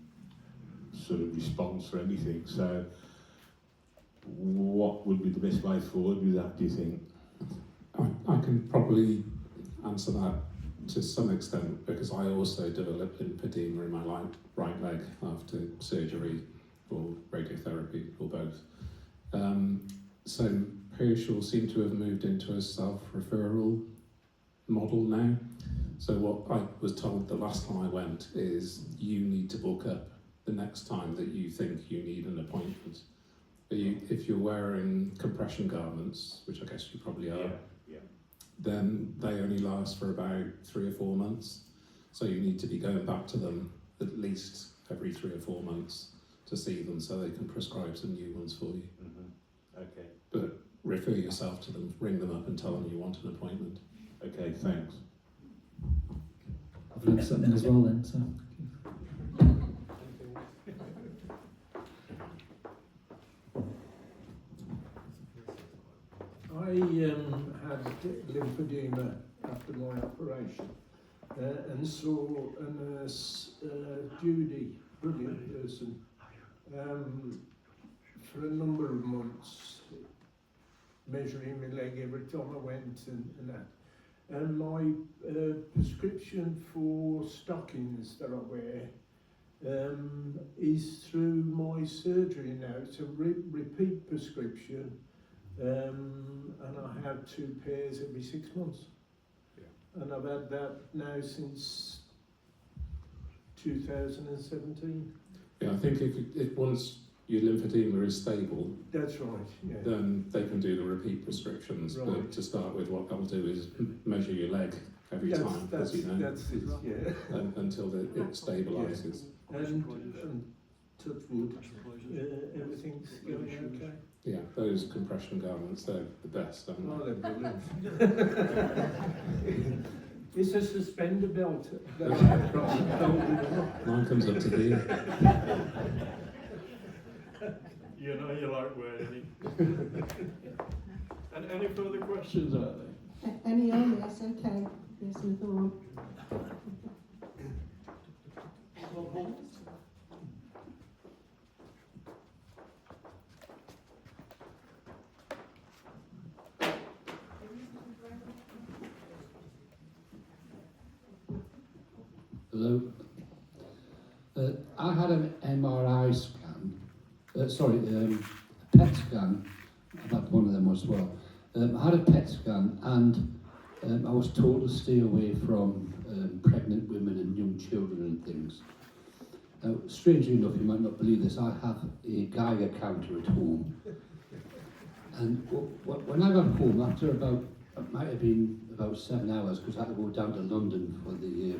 [SPEAKER 17] sort of response or anything. So, what would be the best way forward with that, do you think?
[SPEAKER 5] I can probably answer that to some extent because I also developed lymphedema in my right leg after surgery or radiotherapy or both. So Herschel seemed to have moved into a self-referral model now. So what I was told the last time I went is you need to book up the next time that you think you need an appointment. If you're wearing compression garments, which I guess you probably are, then they only last for about 3 or 4 months. So you need to be going back to them at least every 3 or 4 months to see them so they can prescribe some new ones for you.
[SPEAKER 17] Okay.
[SPEAKER 5] But refer yourself to them, ring them up and tell them you want an appointment.
[SPEAKER 17] Okay, thanks.
[SPEAKER 3] I've learned something as well then, so.
[SPEAKER 18] I had lymphedema after my operation and saw a nurse, Judy, brilliant person, for a number of months, measuring my leg every time I went and that. And my prescription for stockings that I wear is through my surgery now. It's a repeat prescription. And I have 2 pairs every 6 months. Yeah. And I've had that now since 2017.
[SPEAKER 5] Yeah, I think if once your lymphedema is stable,
[SPEAKER 18] that's right. Yeah.
[SPEAKER 5] Then they can do the repeat prescriptions.
[SPEAKER 18] Right.
[SPEAKER 5] But to start with, what they'll do is measure your leg every time, as you know,
[SPEAKER 18] that's it. Yeah.
[SPEAKER 5] until it stabilises.
[SPEAKER 18] Yeah. And touch wood, everything's going okay.
[SPEAKER 5] Yeah, those compression garments, they're the best, aren't they?
[SPEAKER 18] Oh, they're brilliant. It's a suspender belt.
[SPEAKER 5] Mine comes up to here.
[SPEAKER 2] You know you like wearing it. And any further questions out there?
[SPEAKER 1] Any on? Yes, okay. Yes, another one.
[SPEAKER 19] Hello. I had an MRI scan, a PET scan. I've had one of them as well. I had a PET scan and I was told to stay away from pregnant women and young children and things. Now, strangely enough, you might not believe this, I have a Geiger counter at home. And when I got home, after about, it might have been about 7 hours, because I had to go down to London for the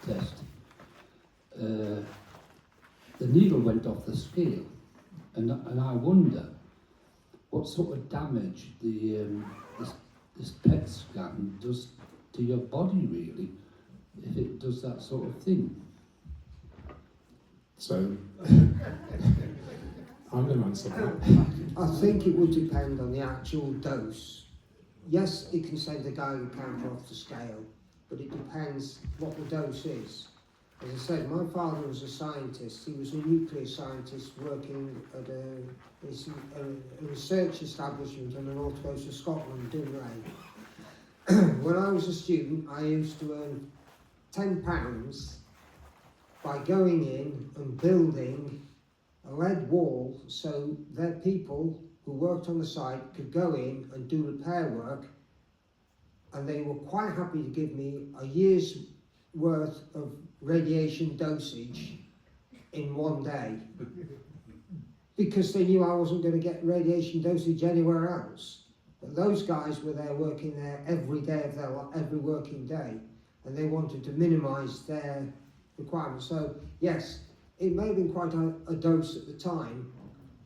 [SPEAKER 19] test, the needle went off the scale. And I wonder what sort of damage this PET scan does to your body, really, if it does that sort of thing.
[SPEAKER 5] So, I'm going to answer that.
[SPEAKER 4] I think it would depend on the actual dose. Yes, it can send the Geiger counter off the scale, but it depends what the dose is. As I said, my father was a scientist. He was a nuclear scientist working at a research establishment on the north coast of Scotland, Dunray. When I was a student, I used to earn £10 by going in and building a lead wall so that people who worked on the site could go in and do repair work, and they were quite happy to give me a year's worth of radiation dosage in one day because they knew I wasn't going to get radiation dosage anywhere else. But those guys were there working there every day of their life, every working day, and they wanted to minimise their requirements. So yes, it may have been quite a dose at the time,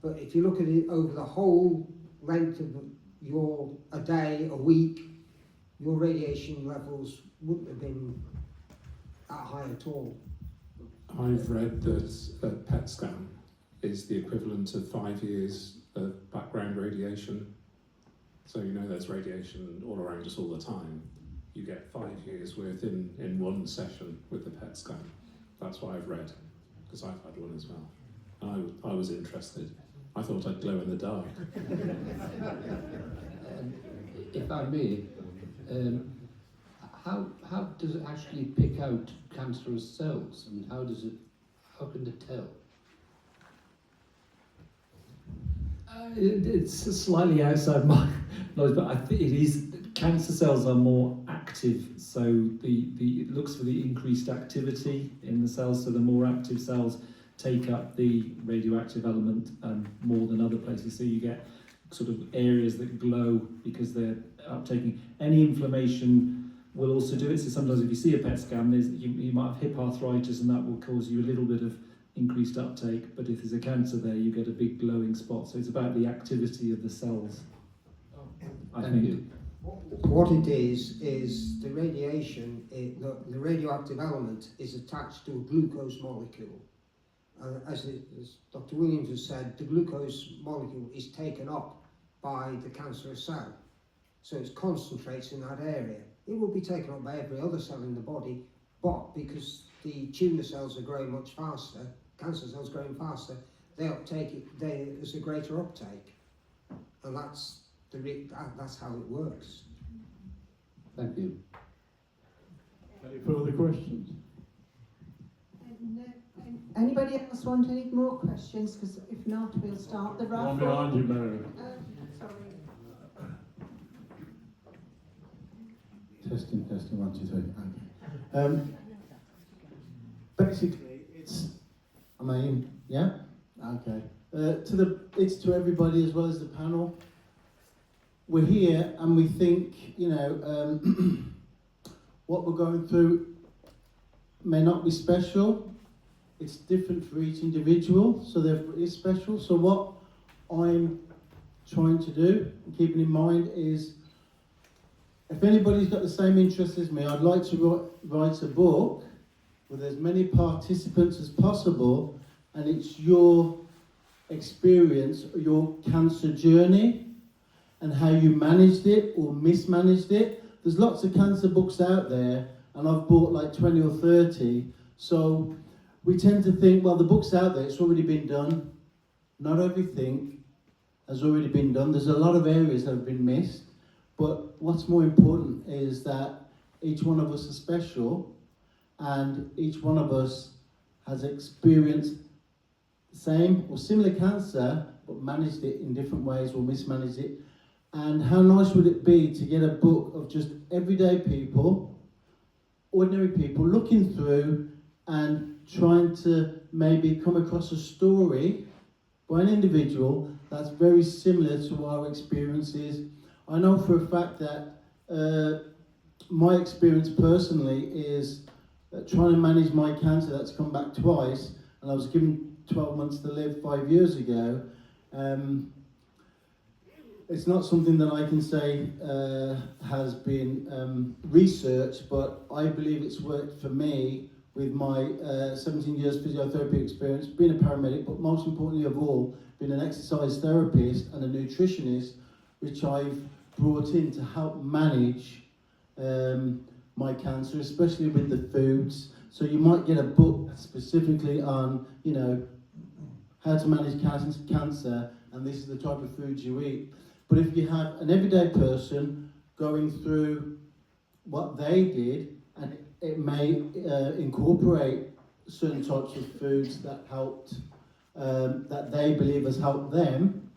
[SPEAKER 4] but if you look at it over the whole length of a day, a week, your radiation levels wouldn't have been that high at all.
[SPEAKER 5] I've read that a PET scan is the equivalent of 5 years of background radiation. So you know there's radiation all around us all the time. You get 5 years worth in one session with the PET scan. That's what I've read, because I've had one as well. And I was interested. I thought I'd glow in the dark.
[SPEAKER 19] If I may, how does it actually pick out cancerous cells? I mean, how can it tell?
[SPEAKER 3] It's slightly outside my knowledge, but I think it is. Cancer cells are more active, so it looks for the increased activity in the cells. So the more active cells take up the radioactive element more than other places. So you get sort of areas that glow because they're uptaking. Any inflammation will also do it. So sometimes if you see a PET scan, you might have hip arthritis, and that will cause you a little bit of increased uptake. But if there's a cancer there, you get a big glowing spot. So it's about the activity of the cells. I think.
[SPEAKER 4] What it is the radiation, the radioactive element is attached to a glucose molecule. As Dr. Williams has said, the glucose molecule is taken up by the cancerous cell. So it concentrates in that area. It will be taken up by every other cell in the body, but because the tumour cells are growing much faster, cancer cells growing faster, they uptake it, there's a greater uptake. And that's how it works.
[SPEAKER 19] Thank you.
[SPEAKER 2] Any further questions?
[SPEAKER 1] Anybody else want any more questions? Because if not, we'll start the raffle.
[SPEAKER 2] One behind you, Mary.
[SPEAKER 1] Sorry.
[SPEAKER 20] Testing, 1, 2, 3. Okay. Basically, it's. Am I in? Yeah. Okay. It's to everybody as well as the panel. We're here and we think, what we're going through may not be special. It's different for each individual, so therefore it is special. So what I'm trying to do, keeping in mind, is if anybody's got the same interest as me, I'd like to write a book with as many participants as possible, and it's your experience, your cancer journey, and how you managed it or mismanaged it. There's lots of cancer books out there, and I've bought like 20 or 30, so we tend to think, well, the book's out there, it's already been done. Not everything has already been done. There's a lot of areas that have been missed, but what's more important is that each one of us is special, and each one of us has experienced the same or similar cancer, but managed it in different ways or mismanaged it. And how nice would it be to get a book of just everyday people, ordinary people, looking through and trying to maybe come across a story by an individual that's very similar to our experiences. I know for a fact that my experience personally is trying to manage my cancer that's come back twice, and I was given 12 months to live 5 years ago. It's not something that I can say has been researched, but I believe it's worked for me with my 17 years physiotherapy experience, being a paramedic, but most importantly of all, being an exercise therapist and a nutritionist, which I've brought in to help manage my cancer, especially with the foods. So you might get a book specifically on, how to manage cancer, and this is the type of foods you eat. But if you have an everyday person going through what they did, and it may incorporate certain types of foods that helped, that they believe has helped them,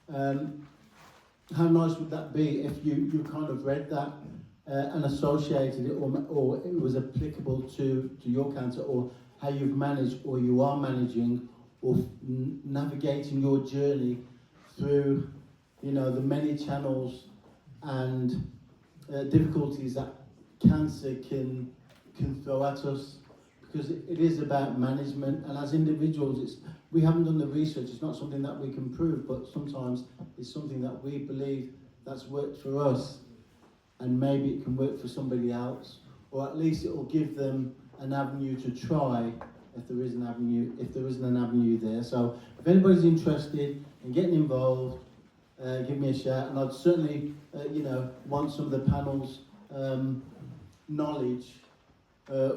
[SPEAKER 20] how nice would that be if you kind of read that and associated it, or it was applicable to your cancer, or how you've managed, or you are managing, or navigating your journey through, the many channels and difficulties that cancer can throw at us, because it is about management. And as individuals, we haven't done the research. It's not something that we can prove, but sometimes it's something that we believe that's worked for us, and maybe it can work for somebody else, or at least it will give them an avenue to try if there is an avenue, if there isn't an avenue there. So if anybody's interested in getting involved, give me a shout, and I'd certainly, want some of the panel's knowledge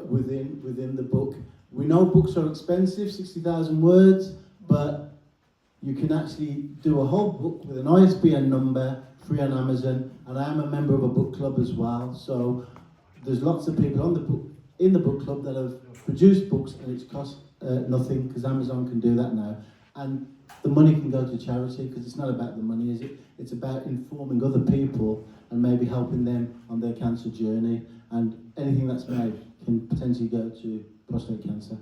[SPEAKER 20] within the book. We know books are expensive, 60,000 words, but You can actually do a whole book with an ISBN number, free on Amazon, and I am a member of a book club as well. So there's lots of people on the book in the book club that have produced books, and it's cost nothing because Amazon can do that now. And the money can go to charity because it's not about the money, is it? It's about informing other people and maybe helping them on their cancer journey. And anything that's made can potentially go to prostate cancer.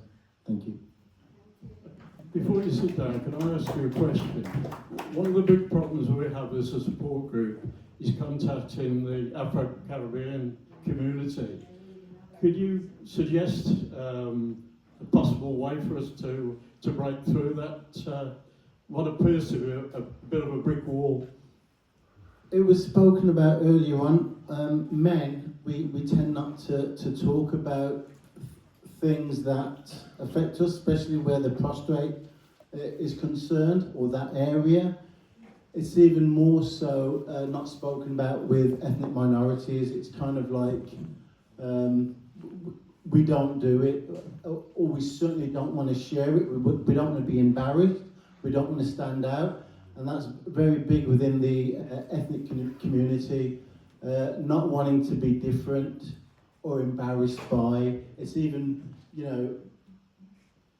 [SPEAKER 20] Thank you.
[SPEAKER 2] Before you sit down, can I ask you a question? One of the big problems we have as a support group is contacting the Afro-Caribbean community. Could you suggest a possible way for us to break through that, what appears to be a bit of a brick wall?
[SPEAKER 20] It was spoken about earlier on. Men, we tend not to talk about things that affect us, especially where the prostate is concerned, or that area. It's even more so not spoken about with ethnic minorities. It's kind of like we don't do it, or we certainly don't want to share it. We don't want to be embarrassed. We don't want to stand out. And that's very big within the ethnic community, not wanting to be different or embarrassed by. It's even,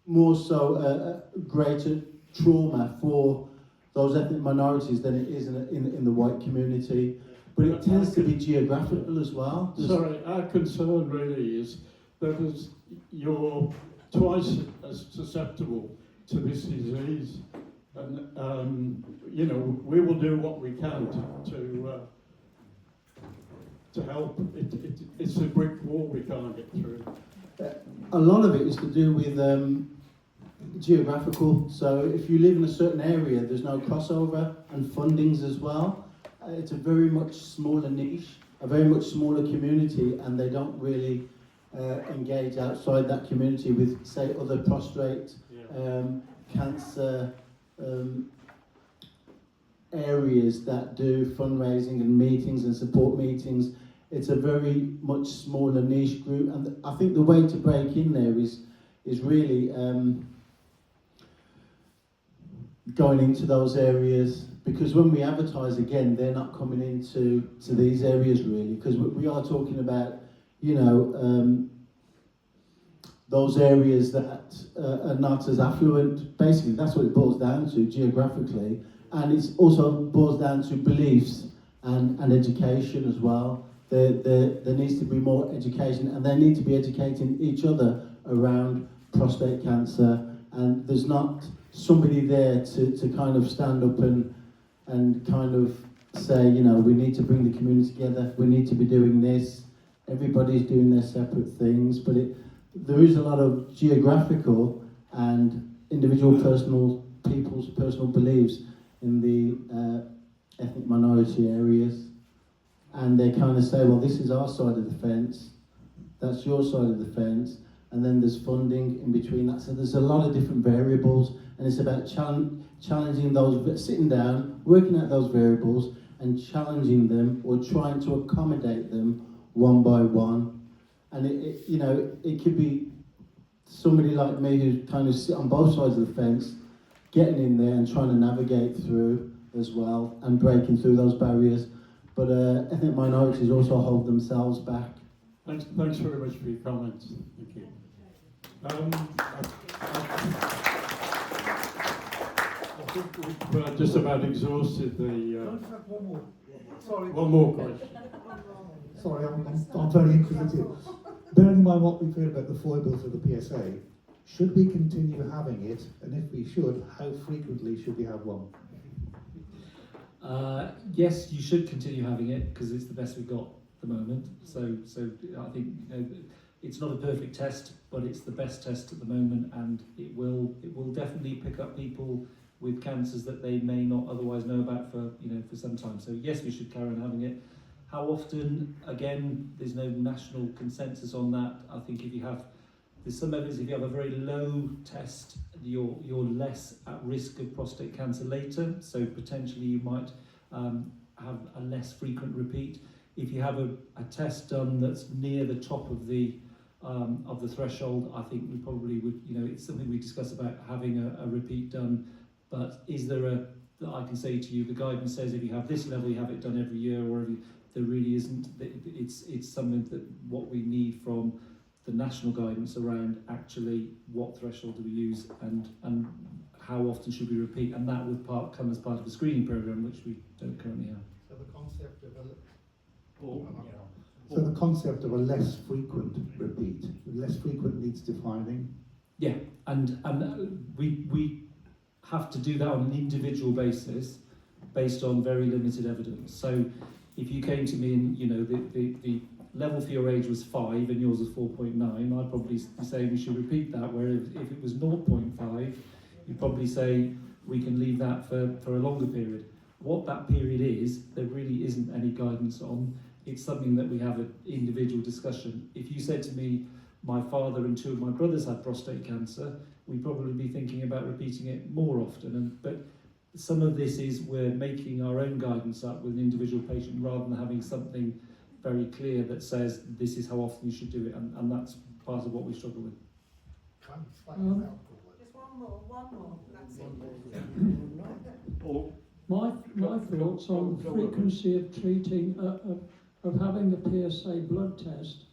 [SPEAKER 20] more so a greater trauma for those ethnic minorities than it is in the white community. But it tends to be geographical as well.
[SPEAKER 2] Sorry, our concern really is that you're twice as susceptible to this disease. And, we will do what we can to help. It's a brick wall we can't get through.
[SPEAKER 20] A lot of it is to do with geographical. So if you live in a certain area, there's no crossover and fundings as well. It's a very much smaller niche, a very much smaller community, and they don't really engage outside that community with, say, other prostate cancer areas that do fundraising and meetings and support meetings. It's a very much smaller niche group, and I think the way to break in there is really going into those areas, because when we advertise again, they're not coming into these areas really, because we are talking about those areas that are not as affluent. Basically, that's what it boils down to geographically, and it also boils down to beliefs and education as well. There needs to be more education, and they need to be educating each other around prostate cancer, and there's not somebody there to kind of stand up and kind of say, we need to bring the community together, we need to be doing this. Everybody's doing their separate things, but there is a lot of geographical and individual people's personal beliefs in the ethnic minority areas. And they kind of say, well, this is our side of the fence, that's your side of the fence, and then there's funding in between that. So there's a lot of different variables, and it's about challenging those, sitting down, working out those variables, and challenging them or trying to accommodate them one by one. And it could be somebody like me who kind of sit on both sides of the fence, getting in there and trying to navigate through as well and breaking through those barriers. But ethnic minorities also hold themselves back.
[SPEAKER 2] Thanks very much for your comments. Thank you. I think we've just about exhausted the...
[SPEAKER 6] one more. Sorry.
[SPEAKER 2] One more question.
[SPEAKER 6] Sorry, I'm very inquisitive. Bearing in mind what we've heard about the foibles of the PSA, should we continue having it? And if we should, how frequently should we have one?
[SPEAKER 3] Yes, you should continue having it because it's the best we've got at the moment. So I think it's not a perfect test, but it's the best test at the moment, and it will definitely pick up people with cancers that they may not otherwise know about for some time. So yes, we should carry on having it. How often? Again, there's no national consensus on that. I think there's some evidence if you have a very low test, you're less at risk of prostate cancer later. So potentially you might have a less frequent repeat. If you have a test done that's near the top of the threshold, I think we probably would. It's something we discuss about having a repeat done. But is there a, that I can say to you, the guidance says if you have this level, you have it done every year, or if you, there really isn't. It's something that what we need from the national guidance around actually what threshold do we use and how often should we repeat, and that would come as part of the screening programme, which we don't currently have.
[SPEAKER 6] So the concept of a less frequent repeat, less frequent needs defining.
[SPEAKER 3] Yeah, and we have to do that on an individual basis, based on very limited evidence. So if you came to me and the level for your age was 5 and yours was 4.9, I'd probably be saying we should repeat that. Whereas if it was 0.5, you'd probably say we can leave that for a longer period. What that period is, there really isn't any guidance on. It's something that we have an individual discussion. If you said to me, my father and 2 of my brothers had prostate cancer, we'd probably be thinking about repeating it more often. But some of this is we're making our own guidance up with an individual patient rather than having something very clear that says this is how often you should do it, and that's part of what we struggle with.
[SPEAKER 1] Just one more, that's it.
[SPEAKER 21] My thoughts on the frequency of treating, of having a PSA blood test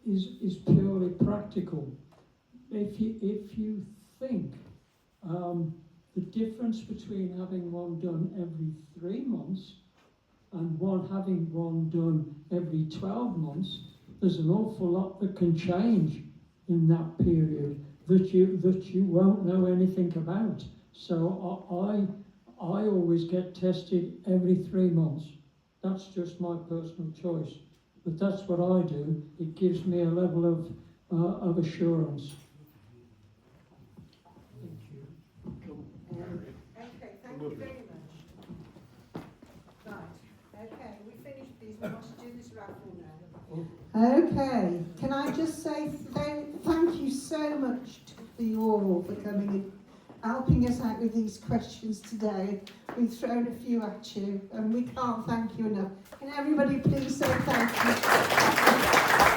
[SPEAKER 21] is purely practical. If you think the difference between having one done every 3 months and having one done every 12 months, there's an awful lot that can change in that period that you won't know anything about. So I always get tested every 3 months. That's just my personal choice, but that's what I do. It gives me a level of assurance.
[SPEAKER 1] Okay, thank you very much. Right, okay, we finished these. We want to do this raffle now. Okay, can I just say thank you so much to you all for coming and helping us out with these questions today. We've thrown a few at you and we can't thank you enough. Can everybody please say thank you?